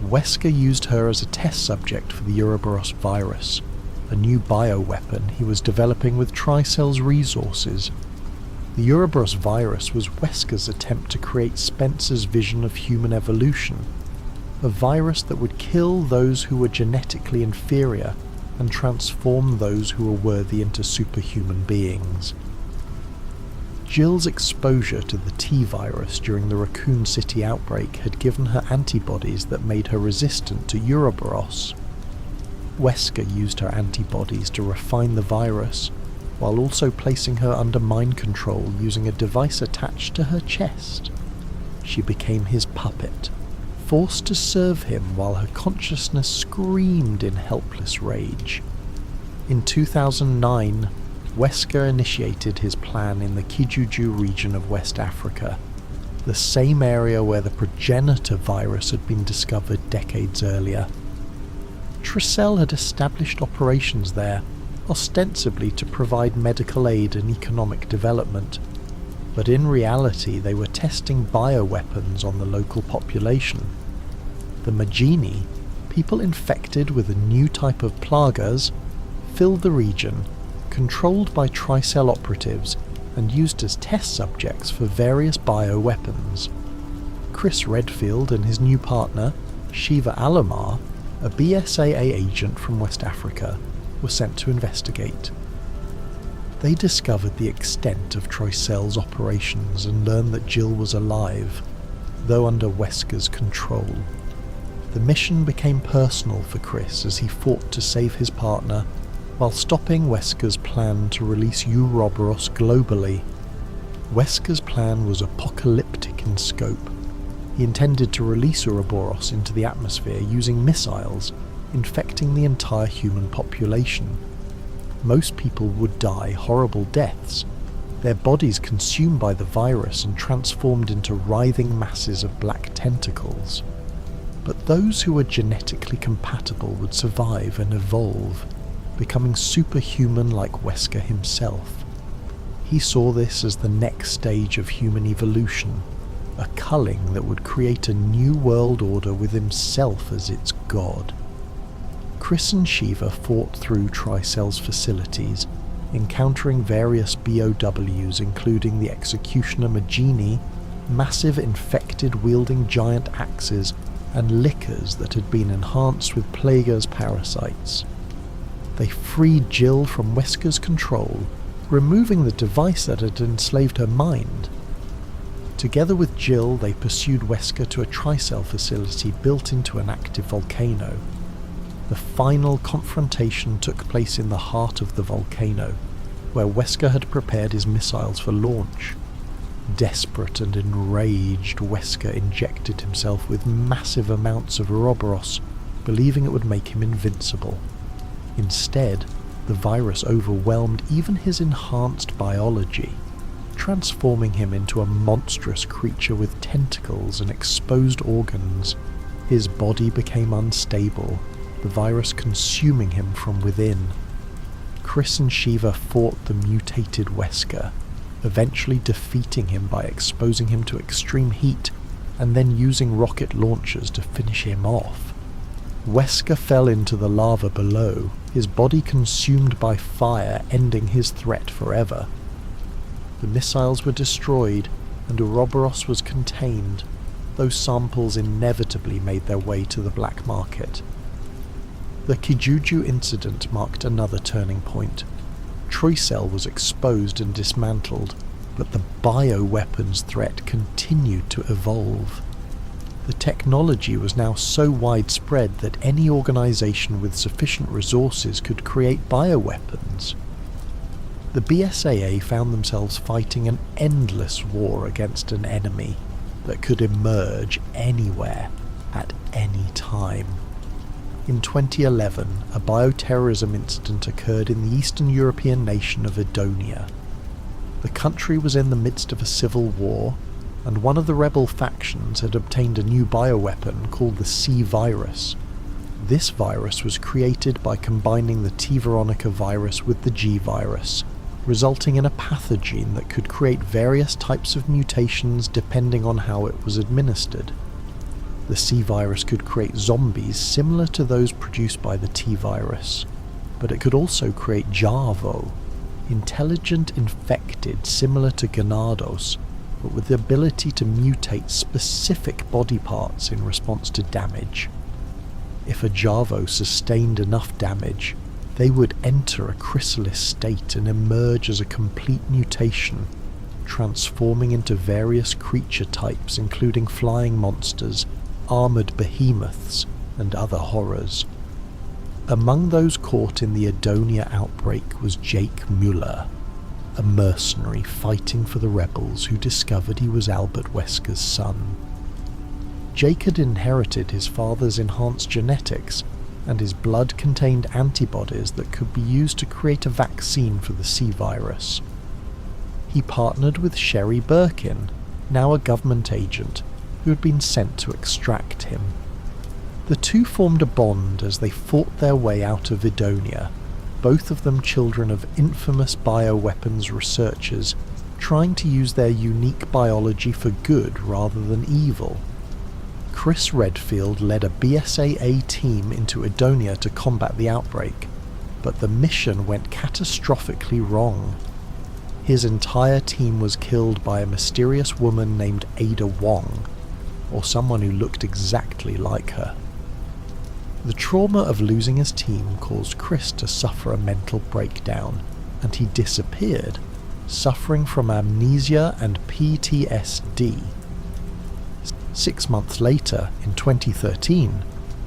Wesker used her as a test subject for the Ouroboros virus, a new bioweapon he was developing with Tricell's resources. The Ouroboros virus was Wesker's attempt to create Spencer's vision of human evolution, a virus that would kill those who were genetically inferior and transform those who were worthy into superhuman beings. Jill's exposure to the T-virus during the Raccoon City outbreak had given her antibodies that made her resistant to Ouroboros. Wesker used her antibodies to refine the virus, while also placing her under mind control using a device attached to her chest. She became his puppet, forced to serve him while her consciousness screamed in helpless rage. In 2009, Wesker initiated his plan in the Kijuju region of West Africa, the same area where the progenitor virus had been discovered decades earlier. Tricell had established operations there, ostensibly to provide medical aid and economic development, but in reality they were testing bioweapons on the local population. The Magini, people infected with a new type of Plagas, filled the region, controlled by Tricell operatives and used as test subjects for various bioweapons. Chris Redfield and his new partner, Shiva Alomar, a BSAA agent from West Africa, were sent to investigate. They discovered the extent of Tricell's operations and learned that Jill was alive, though under Wesker's control. The mission became personal for Chris as he fought to save his partner while stopping Wesker's plan to release Ouroboros globally. Wesker's plan was apocalyptic in scope. He intended to release Ouroboros into the atmosphere using missiles, infecting the entire human population. Most people would die horrible deaths, their bodies consumed by the virus and transformed into writhing masses of black tentacles. But those who were genetically compatible would survive and evolve, becoming superhuman like Wesker himself. He saw this as the next stage of human evolution, a culling that would create a new world order with himself as its god. Chris and Shiva fought through Tricell's facilities, encountering various BOWs including the Executioner Magini, massive infected-wielding giant axes, and lickers that had been enhanced with Plagas parasites. They freed Jill from Wesker's control, removing the device that had enslaved her mind. Together with Jill, they pursued Wesker to a Tricell facility built into an active volcano. The final confrontation took place in the heart of the volcano, where Wesker had prepared his missiles for launch. Desperate and enraged, Wesker injected himself with massive amounts of Ouroboros, believing it would make him invincible. Instead, the virus overwhelmed even his enhanced biology, transforming him into a monstrous creature with tentacles and exposed organs. His body became unstable, the virus consuming him from within. Chris and Shiva fought the mutated Wesker, eventually defeating him by exposing him to extreme heat and then using rocket launchers to finish him off. Wesker fell into the lava below, his body consumed by fire, ending his threat forever. The missiles were destroyed and Ouroboros was contained, though samples inevitably made their way to the black market. The Kijuju Incident marked another turning point. Tricell was exposed and dismantled, but the bioweapons threat continued to evolve. The technology was now so widespread that any organization with sufficient resources could create bioweapons. The BSAA found themselves fighting an endless war against an enemy that could emerge anywhere, at any time. In 2011, a bioterrorism incident occurred in the Eastern European nation of Edonia. The country was in the midst of a civil war, and one of the rebel factions had obtained a new bioweapon called the C-Virus. This virus was created by combining the T. veronica virus with the G virus, resulting in a pathogene that could create various types of mutations depending on how it was administered. The C virus could create zombies similar to those produced by the T virus, but it could also create Jarvo, intelligent infected similar to Ganados, but with the ability to mutate specific body parts in response to damage. If a Jarvo sustained enough damage, they would enter a chrysalis state and emerge as a complete mutation, transforming into various creature types including flying monsters, armoured behemoths, and other horrors. Among those caught in the Edonia outbreak was Jake Mueller, a mercenary fighting for the rebels who discovered he was Albert Wesker's son. Jake had inherited his father's enhanced genetics, and his blood contained antibodies that could be used to create a vaccine for the C virus. He partnered with Sherry Birkin, now a government agent, who had been sent to extract him. The two formed a bond as they fought their way out of Edonia, both of them children of infamous bioweapons researchers trying to use their unique biology for good rather than evil. Chris Redfield led a BSAA team into Edonia to combat the outbreak, but the mission went catastrophically wrong. His entire team was killed by a mysterious woman named Ada Wong, or someone who looked exactly like her. The trauma of losing his team caused Chris to suffer a mental breakdown, and he disappeared, suffering from amnesia and PTSD. 6 months later, in 2013,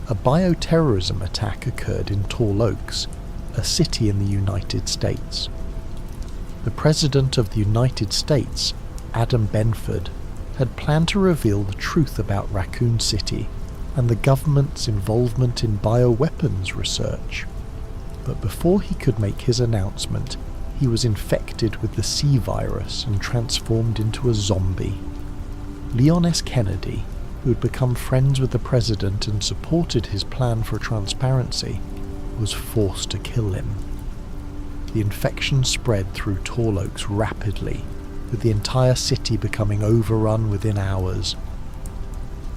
a bioterrorism attack occurred in Tall Oaks, a city in the United States. The President of the United States, Adam Benford, had planned to reveal the truth about Raccoon City and the government's involvement in bioweapons research. But before he could make his announcement, he was infected with the C virus and transformed into a zombie. Leon S. Kennedy, who had become friends with the president and supported his plan for transparency, was forced to kill him. The infection spread through Tall Oaks rapidly, with the entire city becoming overrun within hours.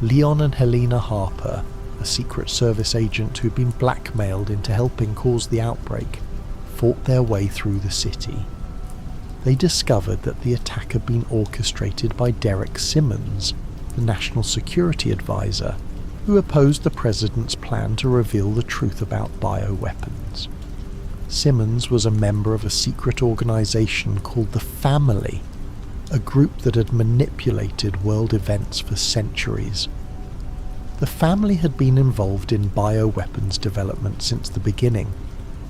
Leon and Helena Harper, a Secret Service agent who'd been blackmailed into helping cause the outbreak, fought their way through the city. They discovered that the attack had been orchestrated by Derek Simmons, the National Security Advisor, who opposed the president's plan to reveal the truth about bioweapons. Simmons was a member of a secret organization called the Family, a group that had manipulated world events for centuries. The Family had been involved in bioweapons development since the beginning,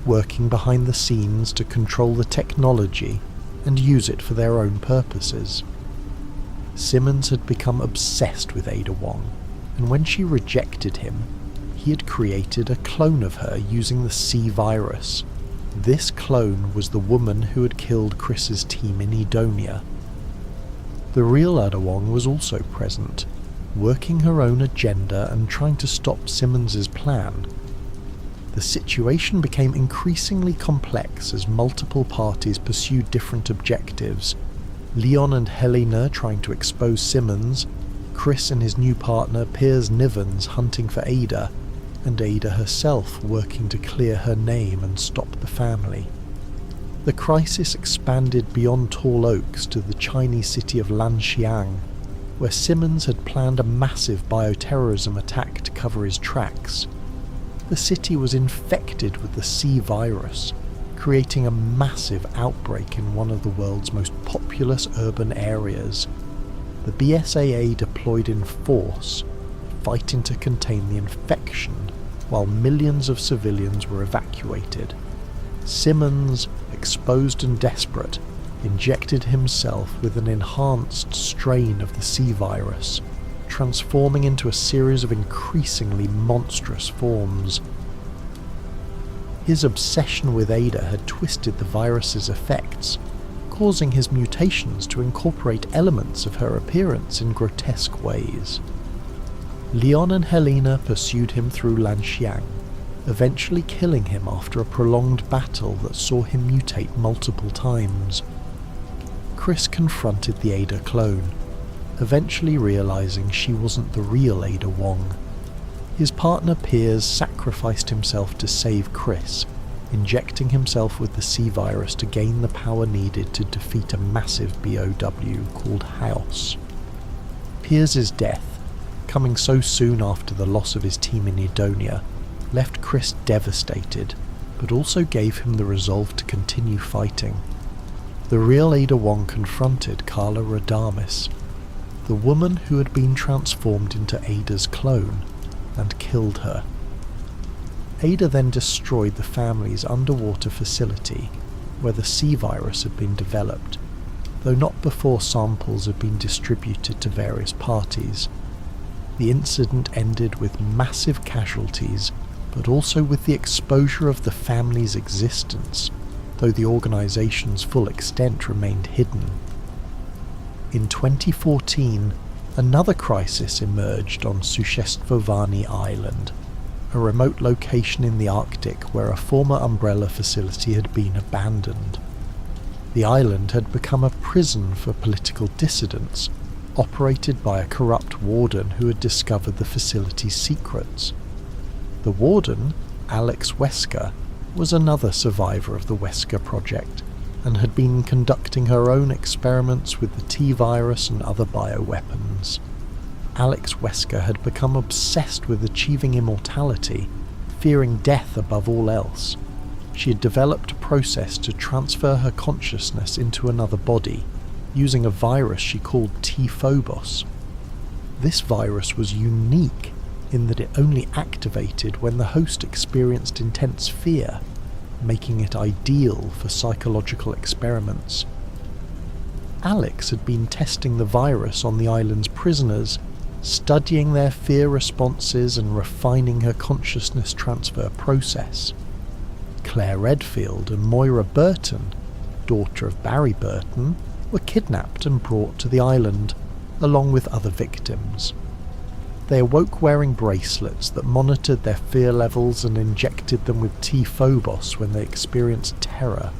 working behind the scenes to control the technology and use it for their own purposes. Simmons had become obsessed with Ada Wong, and when she rejected him, he had created a clone of her using the C virus. This clone was the woman who had killed Chris's team in Edonia. The real Ada Wong was also present, working her own agenda and trying to stop Simmons's plan. The situation became increasingly complex as multiple parties pursued different objectives. Leon and Helena trying to expose Simmons, Chris and his new partner Piers Nivens hunting for Ada, and Ada herself working to clear her name and stop the family. The crisis expanded beyond Tall Oaks to the Chinese city of Lanxiang, where Simmons had planned a massive bioterrorism attack to cover his tracks. The city was infected with the C virus, creating a massive outbreak in one of the world's most populous urban areas. The BSAA deployed in force, fighting to contain the infection, while millions of civilians were evacuated. Simmons, exposed and desperate, injected himself with an enhanced strain of the C virus, transforming into a series of increasingly monstrous forms. His obsession with Ada had twisted the virus's effects, causing his mutations to incorporate elements of her appearance in grotesque ways. Leon and Helena pursued him through Lanxiang, eventually killing him after a prolonged battle that saw him mutate multiple times. Chris confronted the Ada clone, eventually realising she wasn't the real Ada Wong. His partner Piers sacrificed himself to save Chris, injecting himself with the C-virus to gain the power needed to defeat a massive BOW called House. Piers' death, coming so soon after the loss of his team in Edonia, left Chris devastated, but also gave him the resolve to continue fighting. The real Ada Wong confronted Carla Radames, the woman who had been transformed into Ada's clone, and killed her. Ada then destroyed the family's underwater facility where the C-virus had been developed, though not before samples had been distributed to various parties. The incident ended with massive casualties, but also with the exposure of the family's existence, though the organisation's full extent remained hidden. In 2014, another crisis emerged on Suchestvovany Island, a remote location in the Arctic where a former Umbrella facility had been abandoned. The island had become a prison for political dissidents, operated by a corrupt warden who had discovered the facility's secrets. The warden, Albert Wesker, was another survivor of the Wesker project, and had been conducting her own experiments with the T-virus and other bioweapons. Albert Wesker had become obsessed with achieving immortality, fearing death above all else. She had developed a process to transfer her consciousness into another body, using a virus she called T-Phobos. This virus was unique in that it only activated when the host experienced intense fear, making it ideal for psychological experiments. Alex had been testing the virus on the island's prisoners, studying their fear responses and refining her consciousness transfer process. Claire Redfield and Moira Burton, daughter of Barry Burton, were kidnapped and brought to the island, along with other victims. They awoke wearing bracelets that monitored their fear levels and injected them with T-Phobos when they experienced terror.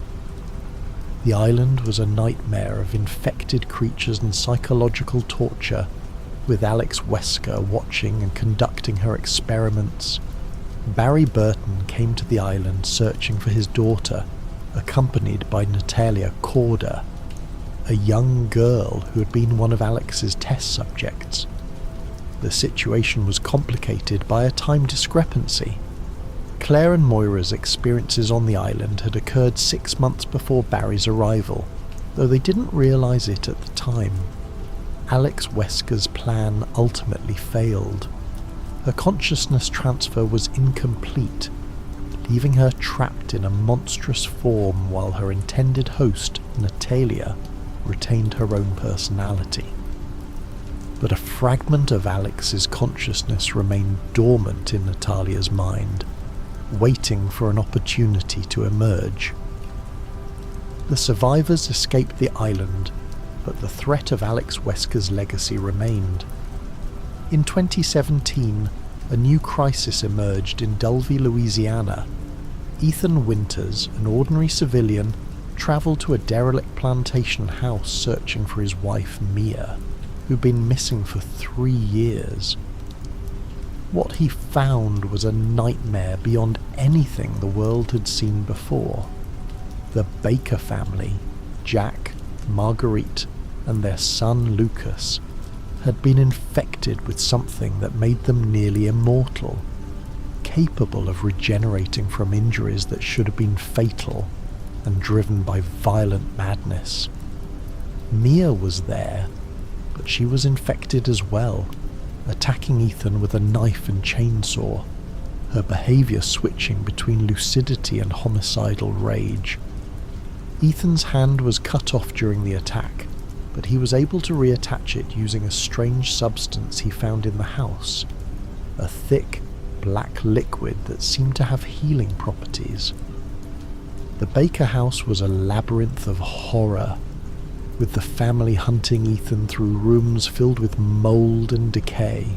The island was a nightmare of infected creatures and psychological torture, with Albert Wesker watching and conducting her experiments. Barry Burton came to the island searching for his daughter, accompanied by Natalia Korda, a young girl who had been one of Alex's test subjects. The situation was complicated by a time discrepancy. Claire and Moira's experiences on the island had occurred 6 months before Barry's arrival, though they didn't realise it at the time. Albert Wesker's plan ultimately failed. Her consciousness transfer was incomplete, leaving her trapped in a monstrous form while her intended host, Natalia, retained her own personality. But a fragment of Alex's consciousness remained dormant in Natalia's mind, waiting for an opportunity to emerge. The survivors escaped the island, but the threat of Albert Wesker's legacy remained. In 2017, a new crisis emerged in Dulvey, Louisiana. Ethan Winters, an ordinary civilian, travelled to a derelict plantation house searching for his wife Mia, who'd been missing for 3 years. What he found was a nightmare beyond anything the world had seen before. The Baker family, Jack, Marguerite, and their son Lucas, had been infected with something that made them nearly immortal, capable of regenerating from injuries that should have been fatal, and driven by violent madness. Mia was there, but she was infected as well, attacking Ethan with a knife and chainsaw, her behaviour switching between lucidity and homicidal rage. Ethan's hand was cut off during the attack, but he was able to reattach it using a strange substance he found in the house, a thick, black liquid that seemed to have healing properties. The Baker house was a labyrinth of horror, with the family hunting Ethan through rooms filled with mould and decay.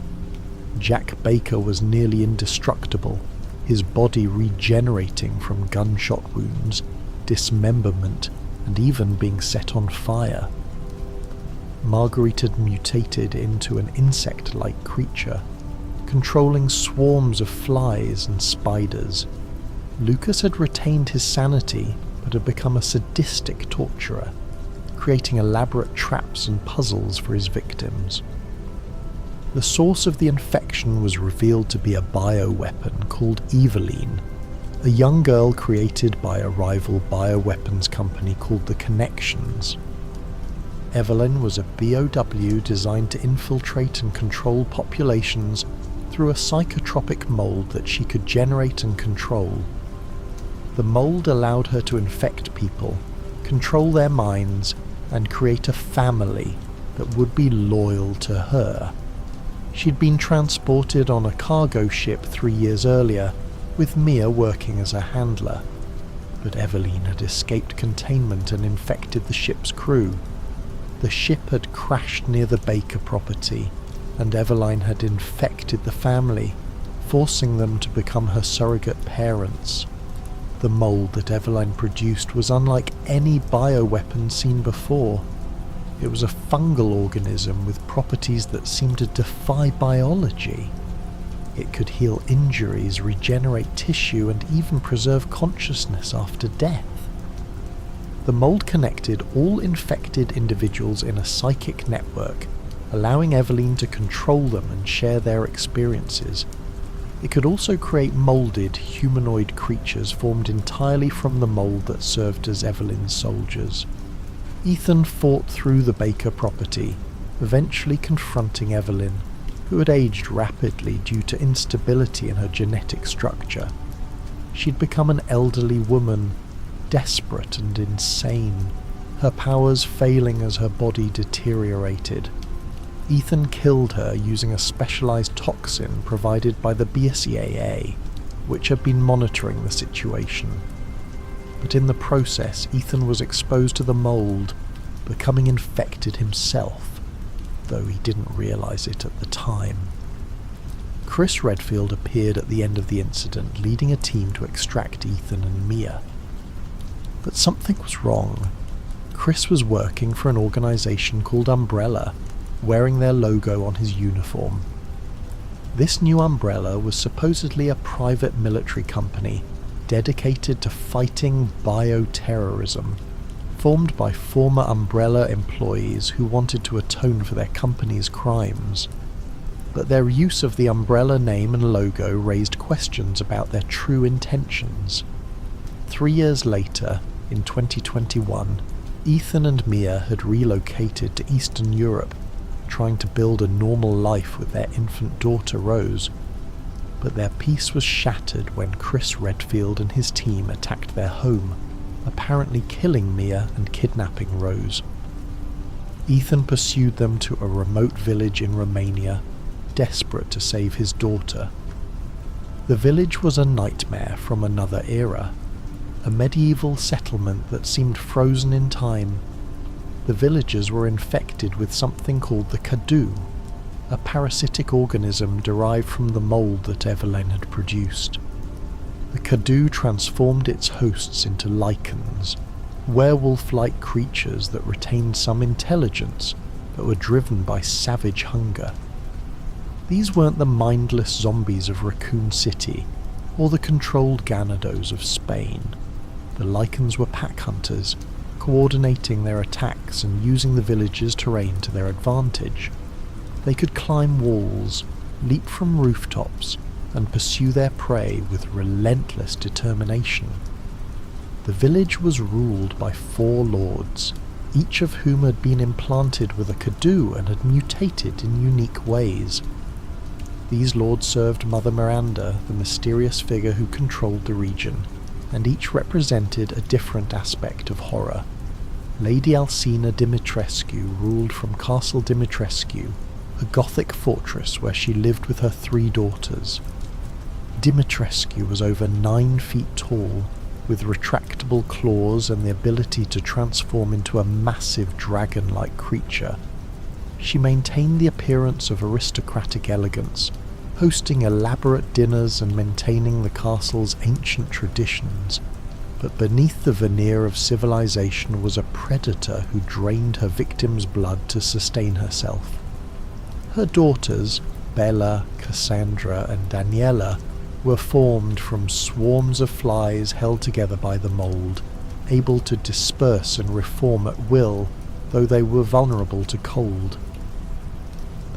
Jack Baker was nearly indestructible, his body regenerating from gunshot wounds, dismemberment, and even being set on fire. Marguerite had mutated into an insect-like creature, controlling swarms of flies and spiders. Lucas had retained his sanity, but had become a sadistic torturer, creating elaborate traps and puzzles for his victims. The source of the infection was revealed to be a bioweapon called Eveline, a young girl created by a rival bioweapons company called the Connections. Eveline was a BOW designed to infiltrate and control populations through a psychotropic mold that she could generate and control. The mold allowed her to infect people, control their minds, and create a family that would be loyal to her. She'd been transported on a cargo ship 3 years earlier, with Mia working as a handler, but Eveline had escaped containment and infected the ship's crew. The ship had crashed near the Baker property, and Eveline had infected the family, forcing them to become her surrogate parents. The mold that Eveline produced was unlike any bioweapon seen before. It was a fungal organism with properties that seemed to defy biology. It could heal injuries, regenerate tissue, and even preserve consciousness after death. The mold connected all infected individuals in a psychic network, allowing Eveline to control them and share their experiences. It could also create moulded, humanoid creatures formed entirely from the mould that served as Eveline's soldiers. Ethan fought through the Baker property, eventually confronting Eveline, who had aged rapidly due to instability in her genetic structure. She'd become an elderly woman, desperate and insane, her powers failing as her body deteriorated. Ethan killed her using a specialized toxin provided by the BSAA, which had been monitoring the situation. But in the process, Ethan was exposed to the mold, becoming infected himself, though he didn't realize it at the time. Chris Redfield appeared at the end of the incident, leading a team to extract Ethan and Mia. But something was wrong. Chris was working for an organization called Umbrella, wearing their logo on his uniform. This new Umbrella was supposedly a private military company dedicated to fighting bioterrorism, formed by former Umbrella employees who wanted to atone for their company's crimes. But their use of the Umbrella name and logo raised questions about their true intentions. 3 years later, in 2021, Ethan and Mia had relocated to Eastern Europe, trying to build a normal life with their infant daughter Rose, but their peace was shattered when Chris Redfield and his team attacked their home, apparently killing Mia and kidnapping Rose. Ethan pursued them to a remote village in Romania, desperate to save his daughter. The village was a nightmare from another era, a medieval settlement that seemed frozen in time. The villagers were infected with something called the Kijuju, a parasitic organism derived from the mold that Eveline had produced. The Kijuju transformed its hosts into lichens, werewolf-like creatures that retained some intelligence but were driven by savage hunger. These weren't the mindless zombies of Raccoon City or the controlled Ganados of Spain. The lichens were pack hunters, coordinating their attacks and using the village's terrain to their advantage. They could climb walls, leap from rooftops, and pursue their prey with relentless determination. The village was ruled by 4 lords, each of whom had been implanted with a Kijuju and had mutated in unique ways. These lords served Mother Miranda, the mysterious figure who controlled the region, and each represented a different aspect of horror. Lady Alcina Dimitrescu ruled from Castle Dimitrescu, a Gothic fortress where she lived with her 3 daughters. Dimitrescu was over 9 feet tall, with retractable claws and the ability to transform into a massive dragon-like creature. She maintained the appearance of aristocratic elegance, hosting elaborate dinners and maintaining the castle's ancient traditions. But beneath the veneer of civilization was a predator who drained her victims' blood to sustain herself. Her daughters, Bella, Cassandra, and Daniela, were formed from swarms of flies held together by the mould, able to disperse and reform at will, though they were vulnerable to cold.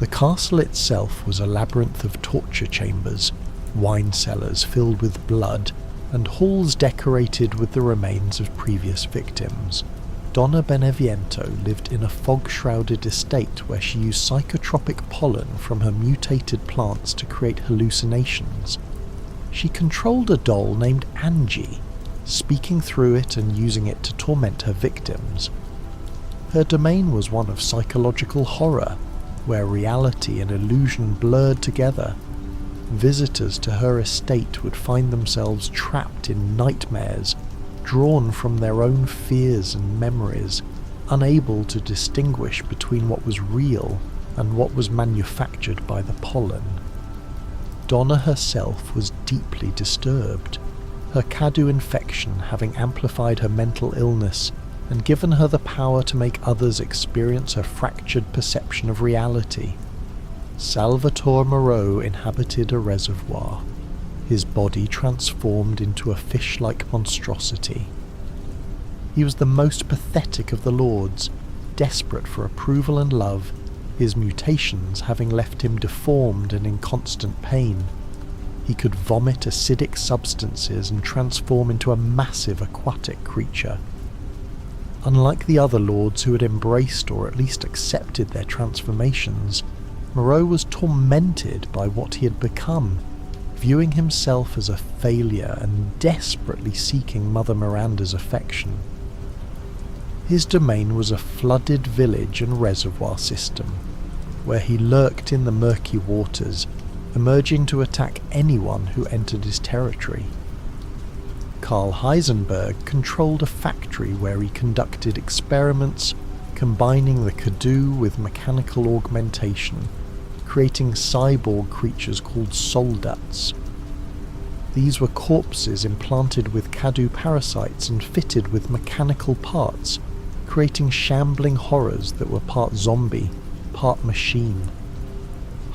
The castle itself was a labyrinth of torture chambers, wine cellars filled with blood, and halls decorated with the remains of previous victims. Donna Beneviento lived in a fog-shrouded estate where she used psychotropic pollen from her mutated plants to create hallucinations. She controlled a doll named Angie, speaking through it and using it to torment her victims. Her domain was one of psychological horror, where reality and illusion blurred together. Visitors to her estate would find themselves trapped in nightmares, drawn from their own fears and memories, unable to distinguish between what was real and what was manufactured by the pollen. Donna herself was deeply disturbed, her Cadu infection having amplified her mental illness and given her the power to make others experience her fractured perception of reality. Salvatore Moreau inhabited a reservoir, his body transformed into a fish-like monstrosity. He was the most pathetic of the lords, desperate for approval and love, his mutations having left him deformed and in constant pain. He could vomit acidic substances and transform into a massive aquatic creature. Unlike the other lords who had embraced or at least accepted their transformations, Moreau was tormented by what he had become, viewing himself as a failure and desperately seeking Mother Miranda's affection. His domain was a flooded village and reservoir system, where he lurked in the murky waters, emerging to attack anyone who entered his territory. Karl Heisenberg controlled a factory where he conducted experiments combining the Cadu with mechanical augmentation, creating cyborg creatures called soldats. These were corpses implanted with Cadu parasites and fitted with mechanical parts, creating shambling horrors that were part zombie, part machine.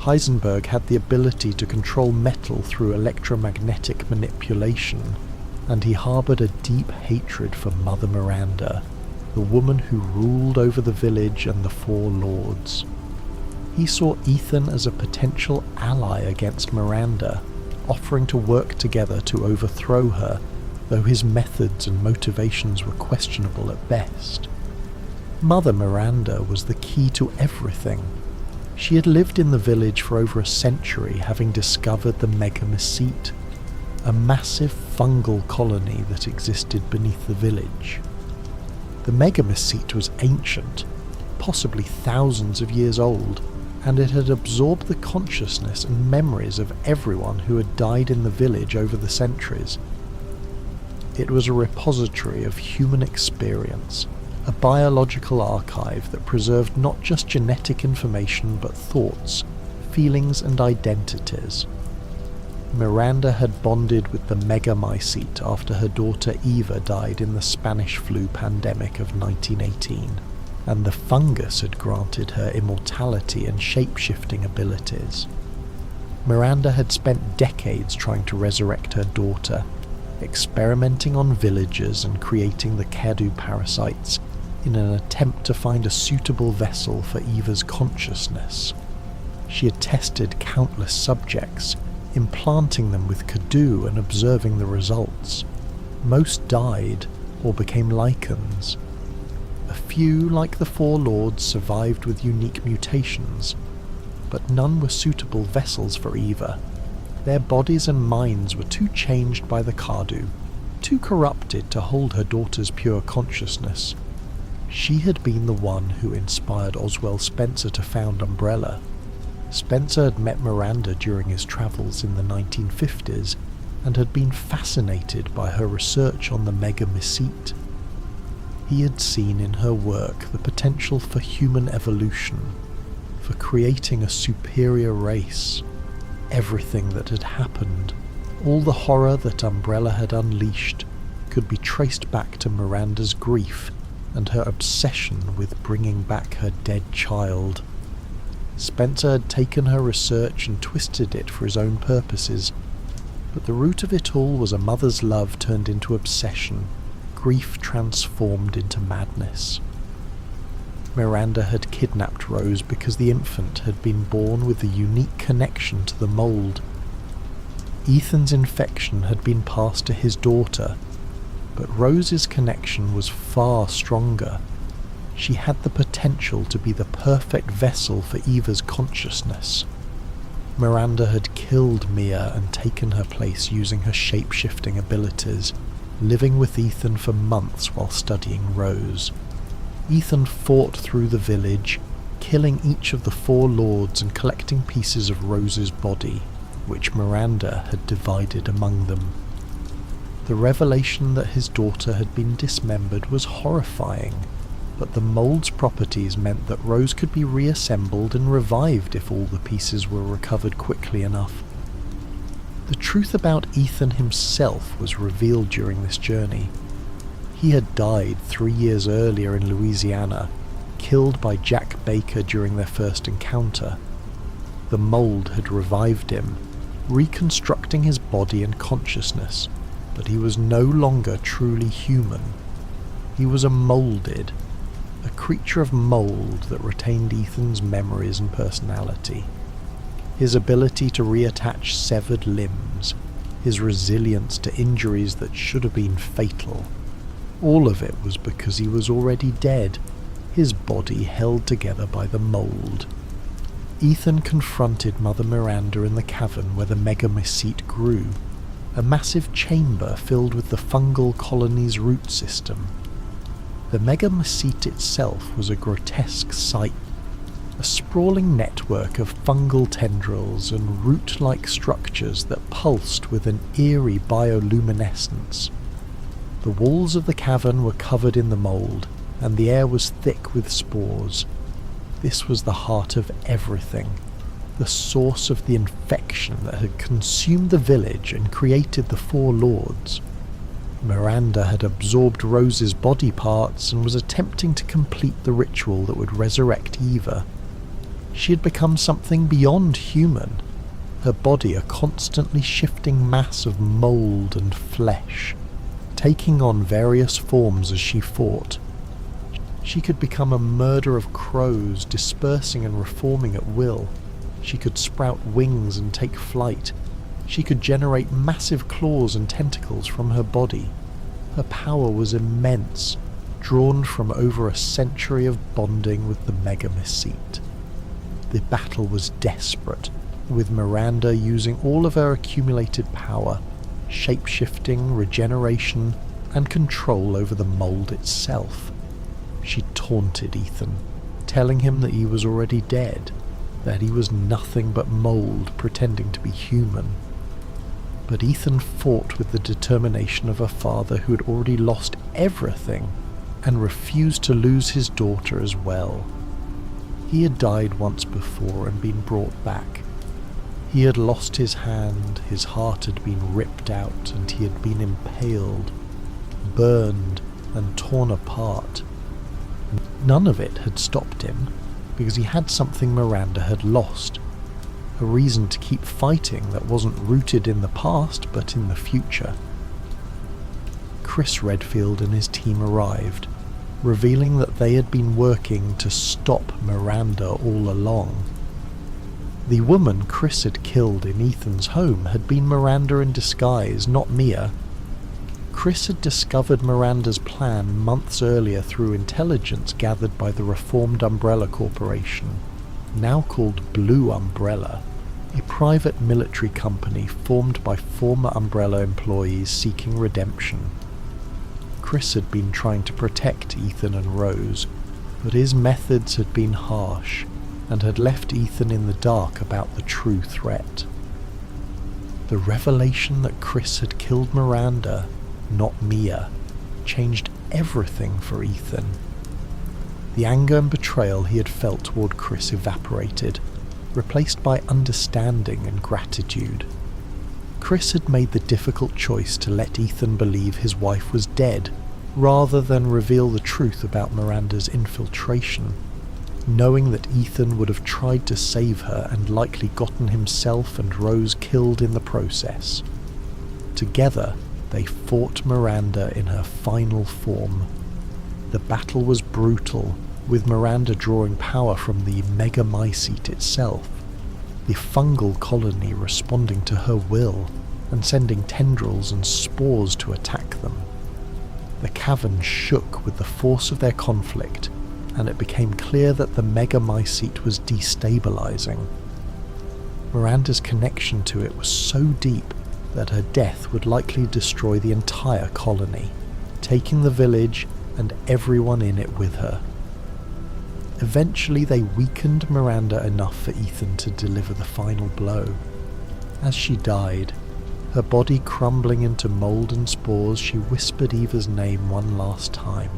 Heisenberg had the ability to control metal through electromagnetic manipulation, and he harboured a deep hatred for Mother Miranda, the woman who ruled over the village and the four lords. He saw Ethan as a potential ally against Miranda, offering to work together to overthrow her, though his methods and motivations were questionable at best. Mother Miranda was the key to everything. She had lived in the village for over a century, having discovered the Megamycete, a massive fungal colony that existed beneath the village. The Megamycete was ancient, possibly thousands of years old, and it had absorbed the consciousness and memories of everyone who had died in the village over the centuries. It was a repository of human experience, a biological archive that preserved not just genetic information but thoughts, feelings and identities. Miranda had bonded with the Megamycete after her daughter Eva died in the Spanish flu pandemic of 1918, and the fungus had granted her immortality and shape-shifting abilities. Miranda had spent decades trying to resurrect her daughter, experimenting on villagers and creating the Cadu parasites in an attempt to find a suitable vessel for Eva's consciousness. She had tested countless subjects, implanting them with Cadu and observing the results. Most died or became lichens. A few, like the four lords, survived with unique mutations, but none were suitable vessels for Eva. Their bodies and minds were too changed by the Cadu, too corrupted to hold her daughter's pure consciousness. She had been the one who inspired Oswell Spencer to found Umbrella. Spencer had met Miranda during his travels in the 1950s and had been fascinated by her research on the Megamycete. He had seen in her work the potential for human evolution, for creating a superior race. everything that had happened, all the horror that Umbrella had unleashed, could be traced back to Miranda's grief and her obsession with bringing back her dead child. Spencer had taken her research and twisted it for his own purposes, but the root of it all was a mother's love turned into obsession, grief transformed into madness. Miranda had kidnapped Rose because the infant had been born with a unique connection to the mould. Ethan's infection had been passed to his daughter, but Rose's connection was far stronger. She had the potential to be the perfect vessel for Eva's consciousness. Miranda had killed Mia and taken her place using her shape-shifting abilities, living with Ethan for months while studying Rose. Ethan fought through the village, killing each of the 4 lords and collecting pieces of Rose's body, which Miranda had divided among them. The revelation that his daughter had been dismembered was horrifying, but the mould's properties meant that Rose could be reassembled and revived if all the pieces were recovered quickly enough. The truth about Ethan himself was revealed during this journey. He had died 3 years earlier in Louisiana, killed by Jack Baker during their first encounter. The mould had revived him, reconstructing his body and consciousness, but he was no longer truly human. He was a moulded, a creature of mould that retained Ethan's memories and personality. His ability to reattach severed limbs, his resilience to injuries that should have been fatal, all of it was because he was already dead, his body held together by the mould. Ethan confronted Mother Miranda in the cavern where the megamycete grew, a massive chamber filled with the fungal colony's root system. The megamycete itself was a grotesque sight, a sprawling network of fungal tendrils and root-like structures that pulsed with an eerie bioluminescence. The walls of the cavern were covered in the mould, and the air was thick with spores. This was the heart of everything, the source of the infection that had consumed the village and created the 4 lords. Miranda had absorbed Rose's body parts and was attempting to complete the ritual that would resurrect Eva. She had become something beyond human, her body a constantly shifting mass of mould and flesh, taking on various forms as she fought. She could become a murder of crows, dispersing and reforming at will. She could sprout wings and take flight. She could generate massive claws and tentacles from her body. Her power was immense, drawn from over a century of bonding with the megamycete. The battle was desperate, with Miranda using all of her accumulated power, shape-shifting, regeneration, and control over the mould itself. She taunted Ethan, telling him that he was already dead, that he was nothing but mould pretending to be human. But Ethan fought with the determination of a father who had already lost everything and refused to lose his daughter as well. He had died once before and been brought back. He had lost his hand, his heart had been ripped out, and he had been impaled, burned, and torn apart. None of it had stopped him, because he had something Miranda had lost, a reason to keep fighting that wasn't rooted in the past but in the future. Chris Redfield and his team arrived, revealing that they had been working to stop Miranda all along. The woman Chris had killed in Ethan's home had been Miranda in disguise, not Mia. Chris had discovered Miranda's plan months earlier through intelligence gathered by the reformed Umbrella Corporation, now called Blue Umbrella, a private military company formed by former Umbrella employees seeking redemption. Chris had been trying to protect Ethan and Rose, but his methods had been harsh and had left Ethan in the dark about the true threat. The revelation that Chris had killed Miranda, not Mia, changed everything for Ethan. The anger and betrayal he had felt toward Chris evaporated, replaced by understanding and gratitude. Chris had made the difficult choice to let Ethan believe his wife was dead, rather than reveal the truth about Miranda's infiltration, knowing that Ethan would have tried to save her and likely gotten himself and Rose killed in the process. Together, they fought Miranda in her final form. The battle was brutal, with Miranda drawing power from the megamycete itself, the fungal colony responding to her will and sending tendrils and spores to attack them. The cavern shook with the force of their conflict, and it became clear that the megamycete was destabilizing. Miranda's connection to it was so deep that her death would likely destroy the entire colony, taking the village and everyone in it with her. Eventually they weakened Miranda enough for Ethan to deliver the final blow. As she died, her body crumbling into mould and spores, she whispered Eva's name one last time.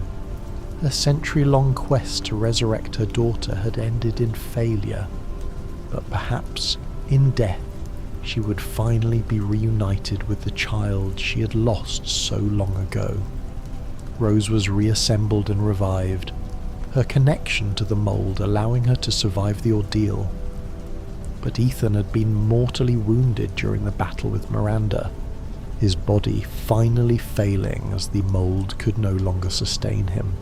Her century-long quest to resurrect her daughter had ended in failure, but perhaps, in death, she would finally be reunited with the child she had lost so long ago. Rose was reassembled and revived, her connection to the mould allowing her to survive the ordeal. But Ethan had been mortally wounded during the battle with Miranda, his body finally failing as the mould could no longer sustain him.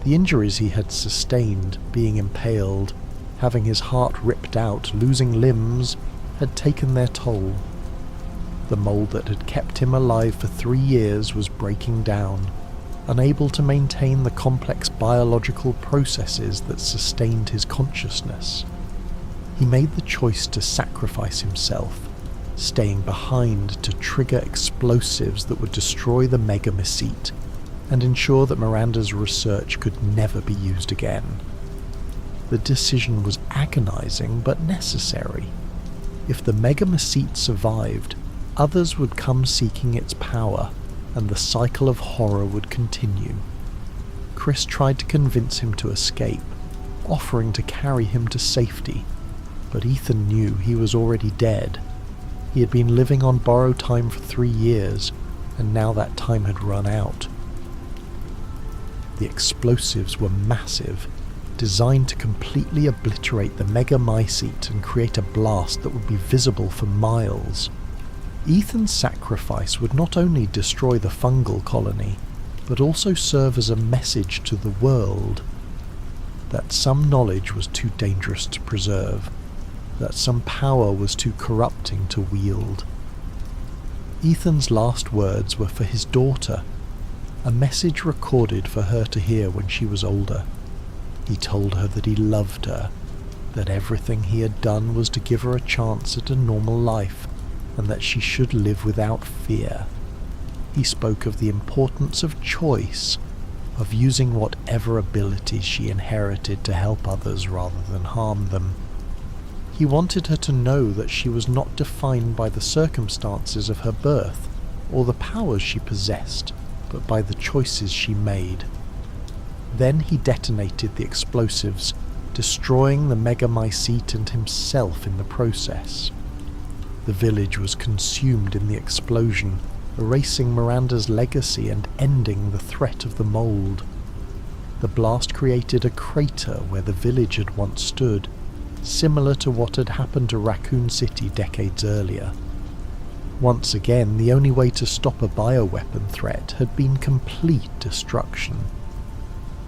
The injuries he had sustained, being impaled, having his heart ripped out, losing limbs, had taken their toll. The mould that had kept him alive for 3 years was breaking down, unable to maintain the complex biological processes that sustained his consciousness. He made the choice to sacrifice himself, staying behind to trigger explosives that would destroy the megamycete and ensure that Miranda's research could never be used again. The decision was agonizing but necessary. If the megamycete survived, others would come seeking its power, and the cycle of horror would continue. Chris tried to convince him to escape, offering to carry him to safety, but Ethan knew he was already dead. He had been living on borrowed time for 3 years, and now that time had run out. The explosives were massive, designed to completely obliterate the megamycete and create a blast that would be visible for miles. Ethan's sacrifice would not only destroy the fungal colony, but also serve as a message to the world that some knowledge was too dangerous to preserve, that some power was too corrupting to wield. Ethan's last words were for his daughter, a message recorded for her to hear when she was older. He told her that he loved her, that everything he had done was to give her a chance at a normal life, and that she should live without fear. He spoke of the importance of choice, of using whatever abilities she inherited to help others rather than harm them. He wanted her to know that she was not defined by the circumstances of her birth or the powers she possessed, but by the choices she made. Then he detonated the explosives, destroying the megamycete and himself in the process. The village was consumed in the explosion, erasing Miranda's legacy and ending the threat of the mould. The blast created a crater where the village had once stood, similar to what had happened to Raccoon City decades earlier. Once again, the only way to stop a bioweapon threat had been complete destruction.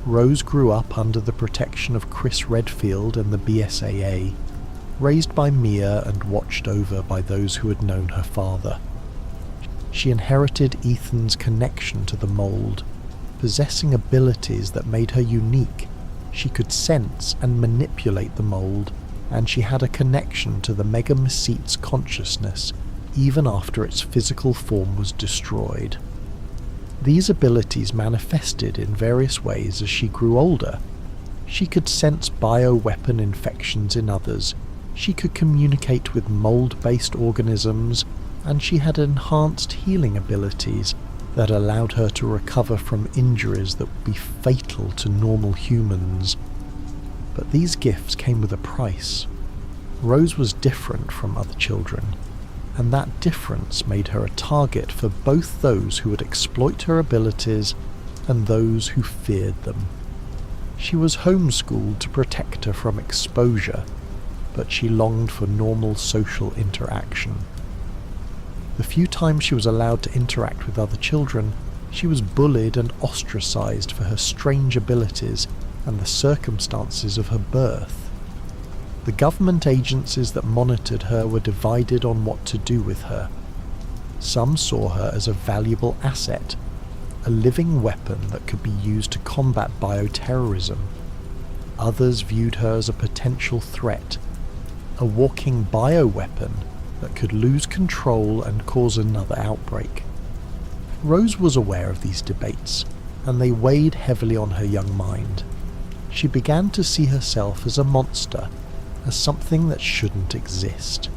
Rose grew up under the protection of Chris Redfield and the BSAA, raised by Mia and watched over by those who had known her father. She inherited Ethan's connection to the mould, possessing abilities that made her unique. She could sense and manipulate the mould, and she had a connection to the megamycete's consciousness even after its physical form was destroyed. These abilities manifested in various ways as she grew older. She could sense bioweapon infections in others, she could communicate with mold-based organisms, and she had enhanced healing abilities that allowed her to recover from injuries that would be fatal to normal humans. But these gifts came with a price. Rose was different from other children, and that difference made her a target for both those who would exploit her abilities and those who feared them. She was homeschooled to protect her from exposure, but she longed for normal social interaction. The few times she was allowed to interact with other children, she was bullied and ostracized for her strange abilities and the circumstances of her birth. The government agencies that monitored her were divided on what to do with her. Some saw her as a valuable asset, a living weapon that could be used to combat bioterrorism. Others viewed her as a potential threat, a walking bioweapon that could lose control and cause another outbreak. Rose was aware of these debates, and they weighed heavily on her young mind. She began to see herself as a monster, as something that shouldn't exist.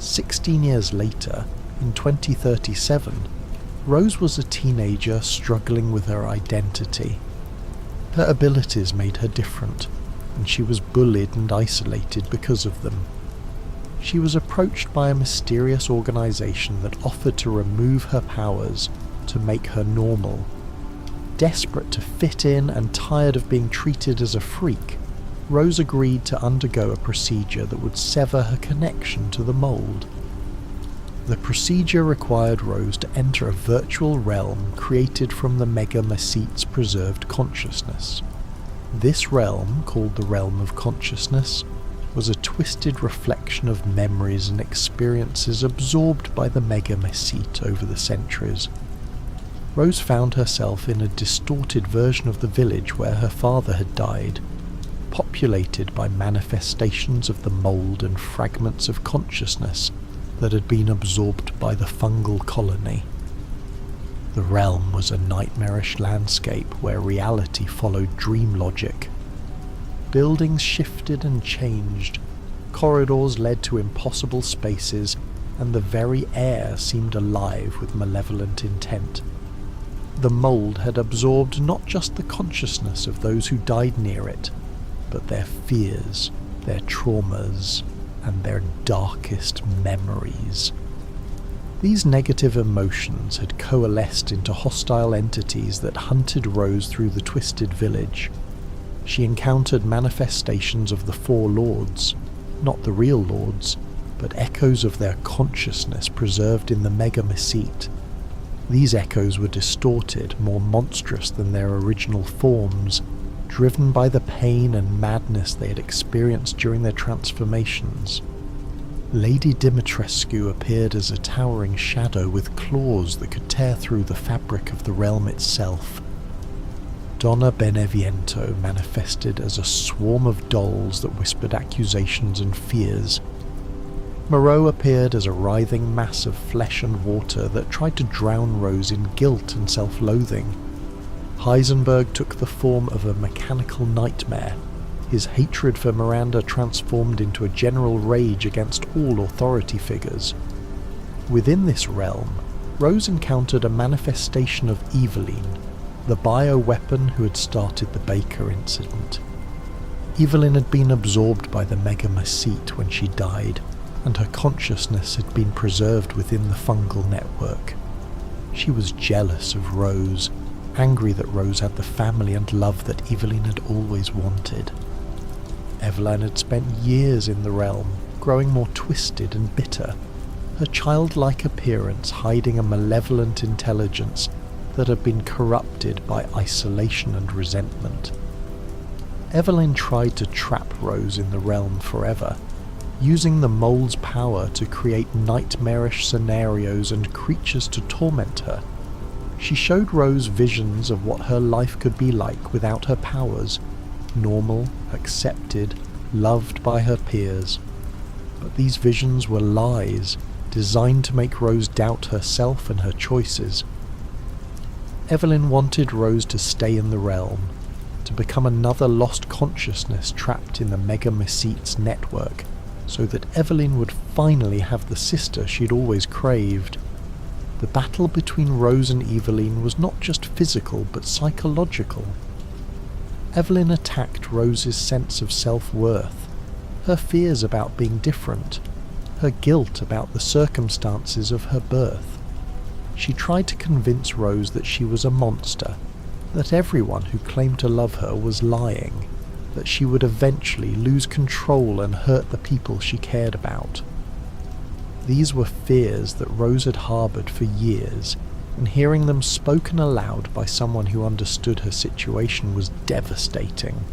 16 years later, in 2037, Rose was a teenager struggling with her identity. Her abilities made her different, and she was bullied and isolated because of them. She was approached by a mysterious organization that offered to remove her powers to make her normal. Desperate to fit in and tired of being treated as a freak, Rose agreed to undergo a procedure that would sever her connection to the mold. The procedure required Rose to enter a virtual realm created from the Mega Mesite's preserved consciousness. This realm, called the Realm of Consciousness, was a twisted reflection of memories and experiences absorbed by the Mega Mesite over the centuries. Rose found herself in a distorted version of the village where her father had died, populated by manifestations of the mold and fragments of consciousness that had been absorbed by the fungal colony. The realm was a nightmarish landscape where reality followed dream logic. Buildings shifted and changed, corridors led to impossible spaces, and the very air seemed alive with malevolent intent. The mold had absorbed not just the consciousness of those who died near it, but their fears, their traumas, and their darkest memories. These negative emotions had coalesced into hostile entities that hunted Rose through the twisted village. She encountered manifestations of the Four Lords, not the real lords, but echoes of their consciousness preserved in the Mega Mesite. These echoes were distorted, more monstrous than their original forms, driven by the pain and madness they had experienced during their transformations. Lady Dimitrescu appeared as a towering shadow with claws that could tear through the fabric of the realm itself. Donna Beneviento manifested as a swarm of dolls that whispered accusations and fears. Moreau appeared as a writhing mass of flesh and water that tried to drown Rose in guilt and self-loathing. Heisenberg took the form of a mechanical nightmare, his hatred for Miranda transformed into a general rage against all authority figures. Within this realm, Rose encountered a manifestation of Eveline, the bioweapon who had started the Baker incident. Eveline had been absorbed by the Mega Mesite when she died, and her consciousness had been preserved within the fungal network. She was jealous of Rose, angry that Rose had the family and love that Eveline had always wanted. Eveline had spent years in the realm, growing more twisted and bitter, her childlike appearance hiding a malevolent intelligence that had been corrupted by isolation and resentment. Eveline tried to trap Rose in the realm forever, using the mold's power to create nightmarish scenarios and creatures to torment her. She showed Rose visions of what her life could be like without her powers, normal, accepted, loved by her peers. But these visions were lies, designed to make Rose doubt herself and her choices. Eveline wanted Rose to stay in the realm, to become another lost consciousness trapped in the Mega Mesite's network, so that Eveline would finally have the sister she'd always craved. The battle between Rose and Eveline was not just physical but psychological. Eveline attacked Rose's sense of self-worth, her fears about being different, her guilt about the circumstances of her birth. She tried to convince Rose that she was a monster, that everyone who claimed to love her was lying, that she would eventually lose control and hurt the people she cared about. These were fears that Rose had harboured for years, and hearing them spoken aloud by someone who understood her situation was devastating.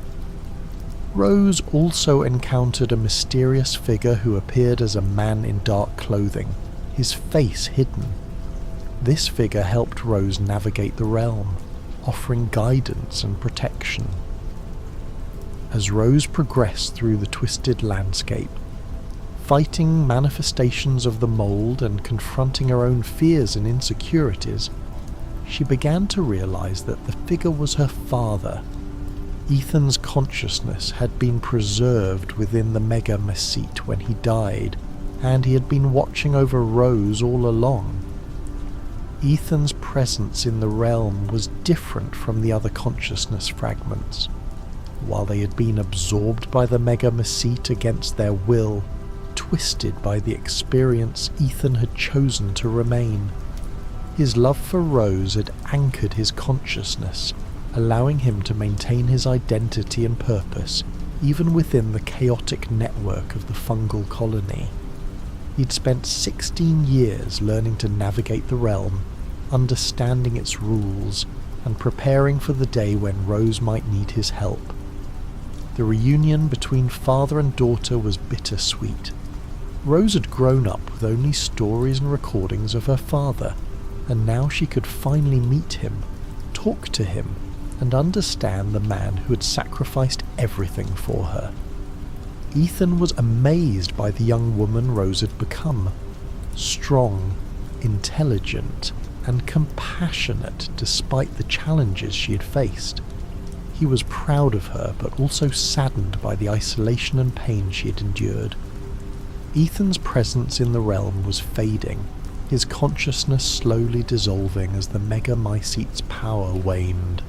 Rose also encountered a mysterious figure who appeared as a man in dark clothing, his face hidden. This figure helped Rose navigate the realm, offering guidance and protection. As Rose progressed through the twisted landscape, fighting manifestations of the mold and confronting her own fears and insecurities, she began to realize that the figure was her father. Ethan's consciousness had been preserved within the Mega Mesite when he died, and he had been watching over Rose all along. Ethan's presence in the realm was different from the other consciousness fragments. While they had been absorbed by the Mega Mesite against their will, twisted by the experience Ethan had chosen to remain, his love for Rose had anchored his consciousness, allowing him to maintain his identity and purpose even within the chaotic network of the fungal colony. He'd spent 16 years learning to navigate the realm, understanding its rules, and preparing for the day when Rose might need his help. The reunion between father and daughter was bittersweet. Rose had grown up with only stories and recordings of her father, and now she could finally meet him, talk to him, and understand the man who had sacrificed everything for her. Ethan was amazed by the young woman Rose had become, strong, intelligent, and compassionate despite the challenges she had faced. He was proud of her, but also saddened by the isolation and pain she had endured. Ethan's presence in the realm was fading, his consciousness slowly dissolving as the Mega Mycite's power waned.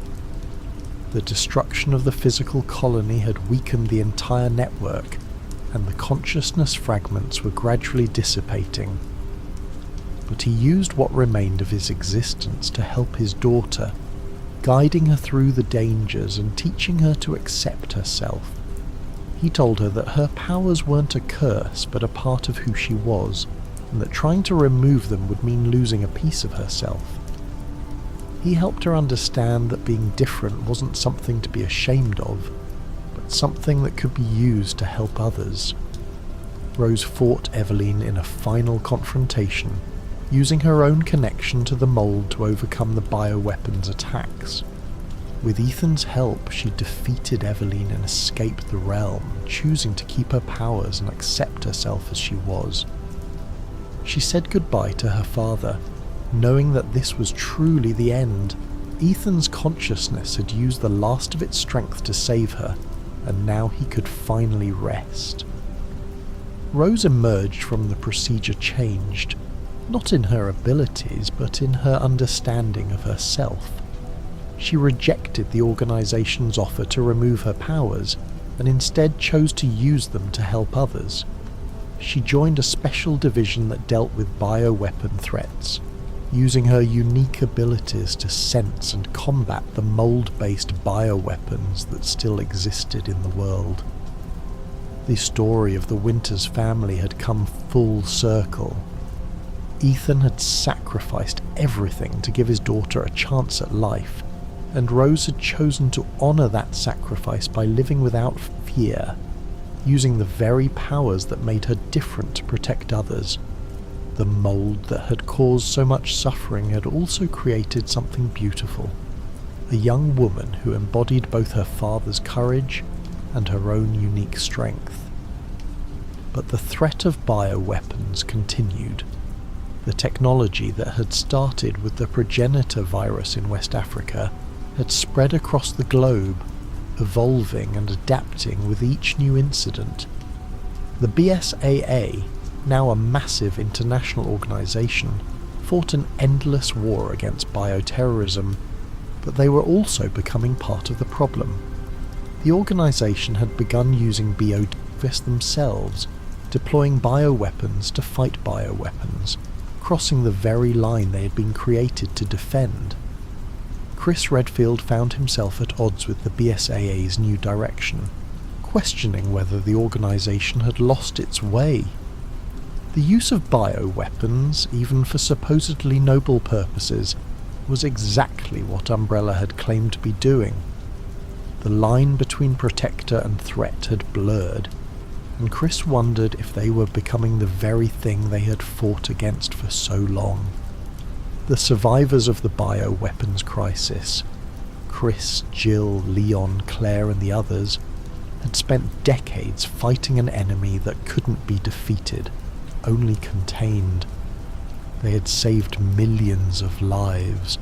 The destruction of the physical colony had weakened the entire network, and the consciousness fragments were gradually dissipating. But he used what remained of his existence to help his daughter, guiding her through the dangers and teaching her to accept herself. He told her that her powers weren't a curse but a part of who she was, and that trying to remove them would mean losing a piece of herself. He helped her understand that being different wasn't something to be ashamed of, but something that could be used to help others. Rose fought Eveline in a final confrontation, using her own connection to the mold to overcome the bioweapons attacks. With Ethan's help, she defeated Eveline and escaped the realm, choosing to keep her powers and accept herself as she was. She said goodbye to her father, knowing that this was truly the end. Ethan's consciousness had used the last of its strength to save her, and now he could finally rest. Rose emerged from the procedure changed, not in her abilities, but in her understanding of herself. She rejected the organization's offer to remove her powers, and instead chose to use them to help others. She joined a special division that dealt with bioweapon threats, using her unique abilities to sense and combat the mold-based bioweapons that still existed in the world. The story of the Winters family had come full circle. Ethan had sacrificed everything to give his daughter a chance at life, and Rose had chosen to honour that sacrifice by living without fear, using the very powers that made her different to protect others. The mold that had caused so much suffering had also created something beautiful, a young woman who embodied both her father's courage and her own unique strength. But the threat of bioweapons continued. The technology that had started with the progenitor virus in West Africa had spread across the globe, evolving and adapting with each new incident. The BSAA, now a massive international organisation, fought an endless war against bioterrorism, but they were also becoming part of the problem. The organisation had begun using activists themselves, deploying bioweapons to fight bioweapons, crossing the very line they had been created to defend. Chris Redfield found himself at odds with the BSAA's new direction, questioning whether the organisation had lost its way. The use of bioweapons, even for supposedly noble purposes, was exactly what Umbrella had claimed to be doing. The line between protector and threat had blurred, and Chris wondered if they were becoming the very thing they had fought against for so long. The survivors of the bioweapons crisis, Chris, Jill, Leon, Claire and the others, had spent decades fighting an enemy that couldn't be defeated, only contained. They had saved millions of lives,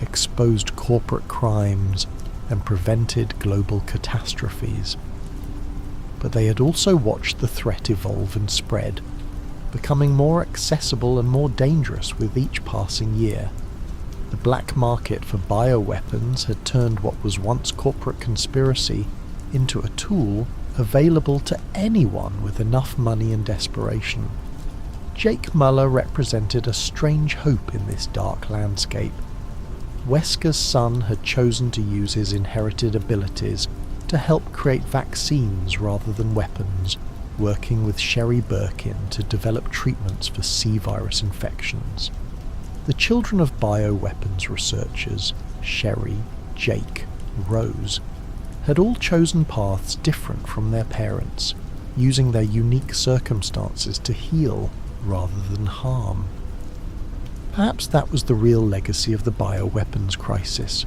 exposed corporate crimes, and prevented global catastrophes. But they had also watched the threat evolve and spread, becoming more accessible and more dangerous with each passing year. The black market for bioweapons had turned what was once corporate conspiracy into a tool available to anyone with enough money and desperation. Jake Muller represented a strange hope in this dark landscape. Wesker's son had chosen to use his inherited abilities to help create vaccines rather than weapons, working with Sherry Birkin to develop treatments for C-virus infections. The children of bioweapons researchers, Sherry, Jake, Rose, had all chosen paths different from their parents, using their unique circumstances to heal rather than harm. Perhaps that was the real legacy of the bioweapons crisis,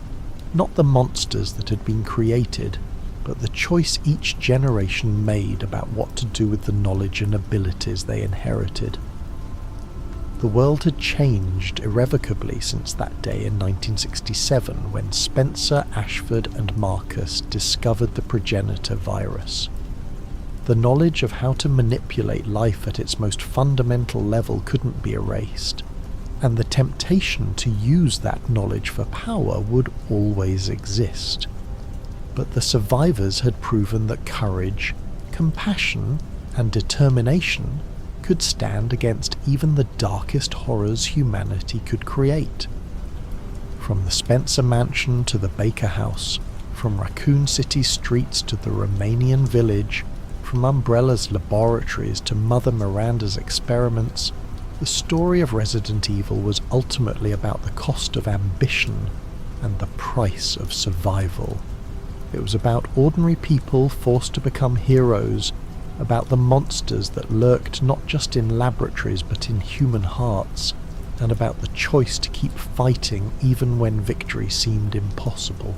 not the monsters that had been created, but the choice each generation made about what to do with the knowledge and abilities they inherited. The world had changed irrevocably since that day in 1967 when Spencer, Ashford and Marcus discovered the progenitor virus. The knowledge of how to manipulate life at its most fundamental level couldn't be erased, and the temptation to use that knowledge for power would always exist. But the survivors had proven that courage, compassion, and determination could stand against even the darkest horrors humanity could create. From the Spencer Mansion to the Baker House, from Raccoon City streets to the Romanian Village, from Umbrella's laboratories to Mother Miranda's experiments, the story of Resident Evil was ultimately about the cost of ambition and the price of survival. It was about ordinary people forced to become heroes, about the monsters that lurked not just in laboratories but in human hearts, and about the choice to keep fighting even when victory seemed impossible.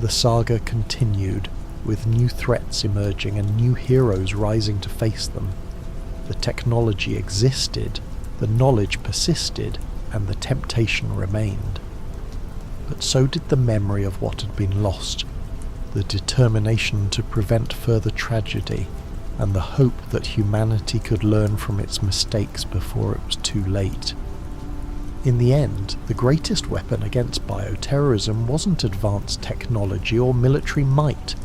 The saga continued, with new threats emerging and new heroes rising to face them. The technology existed, the knowledge persisted, and the temptation remained. But so did the memory of what had been lost, the determination to prevent further tragedy, and the hope that humanity could learn from its mistakes before it was too late. In the end, the greatest weapon against bioterrorism wasn't advanced technology or military might.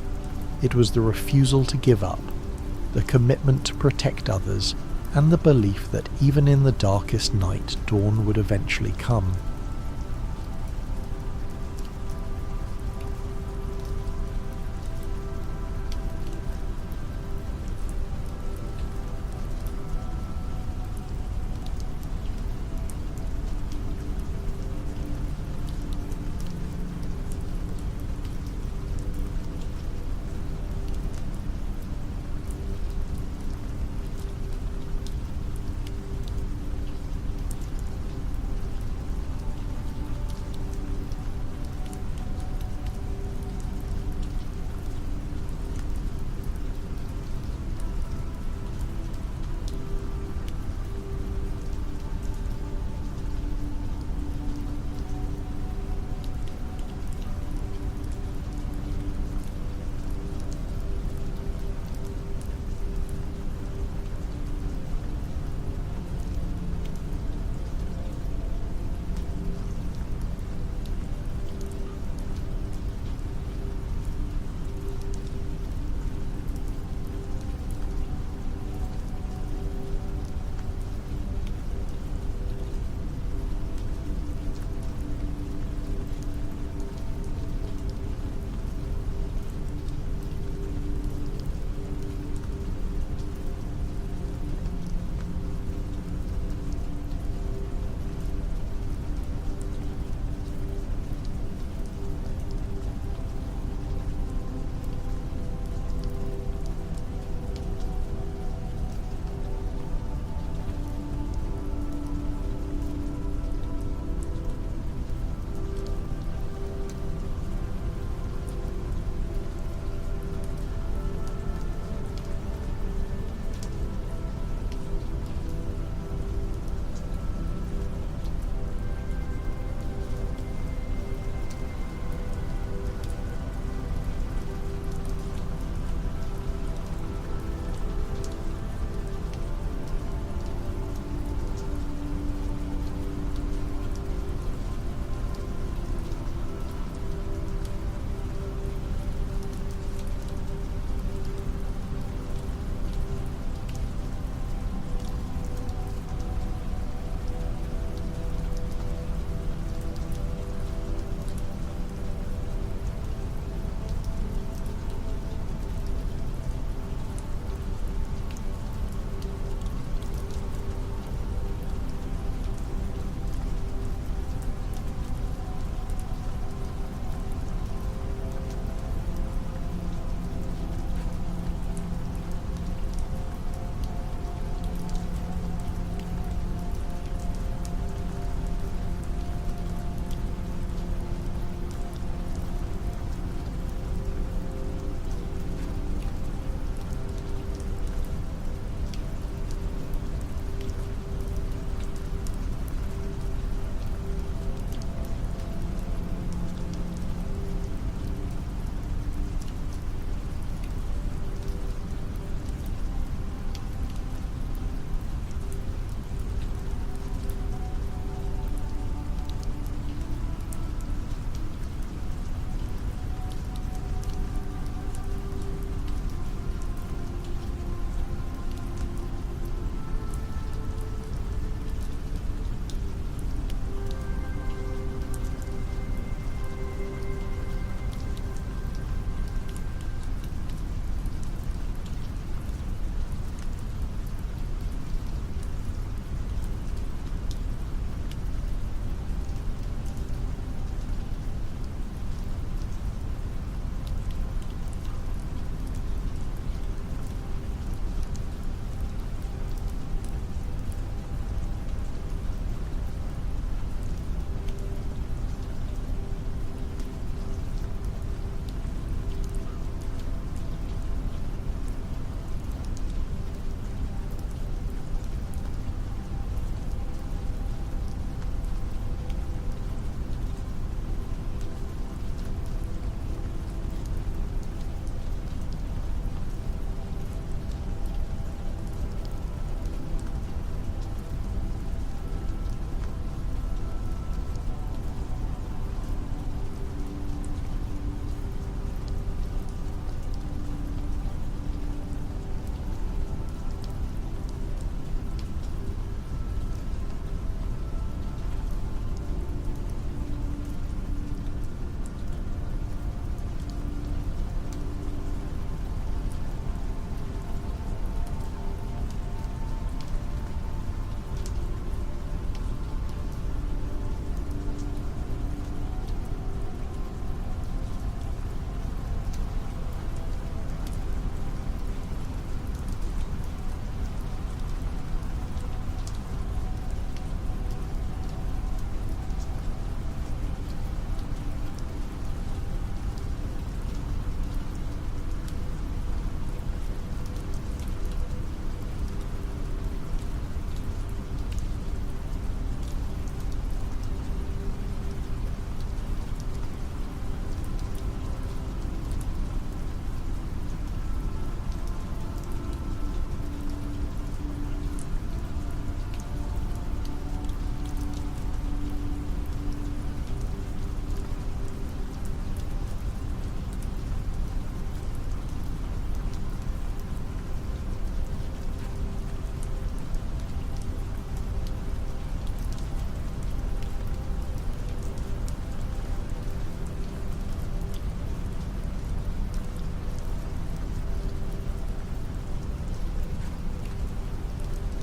It was the refusal to give up, the commitment to protect others, and the belief that even in the darkest night dawn would eventually come.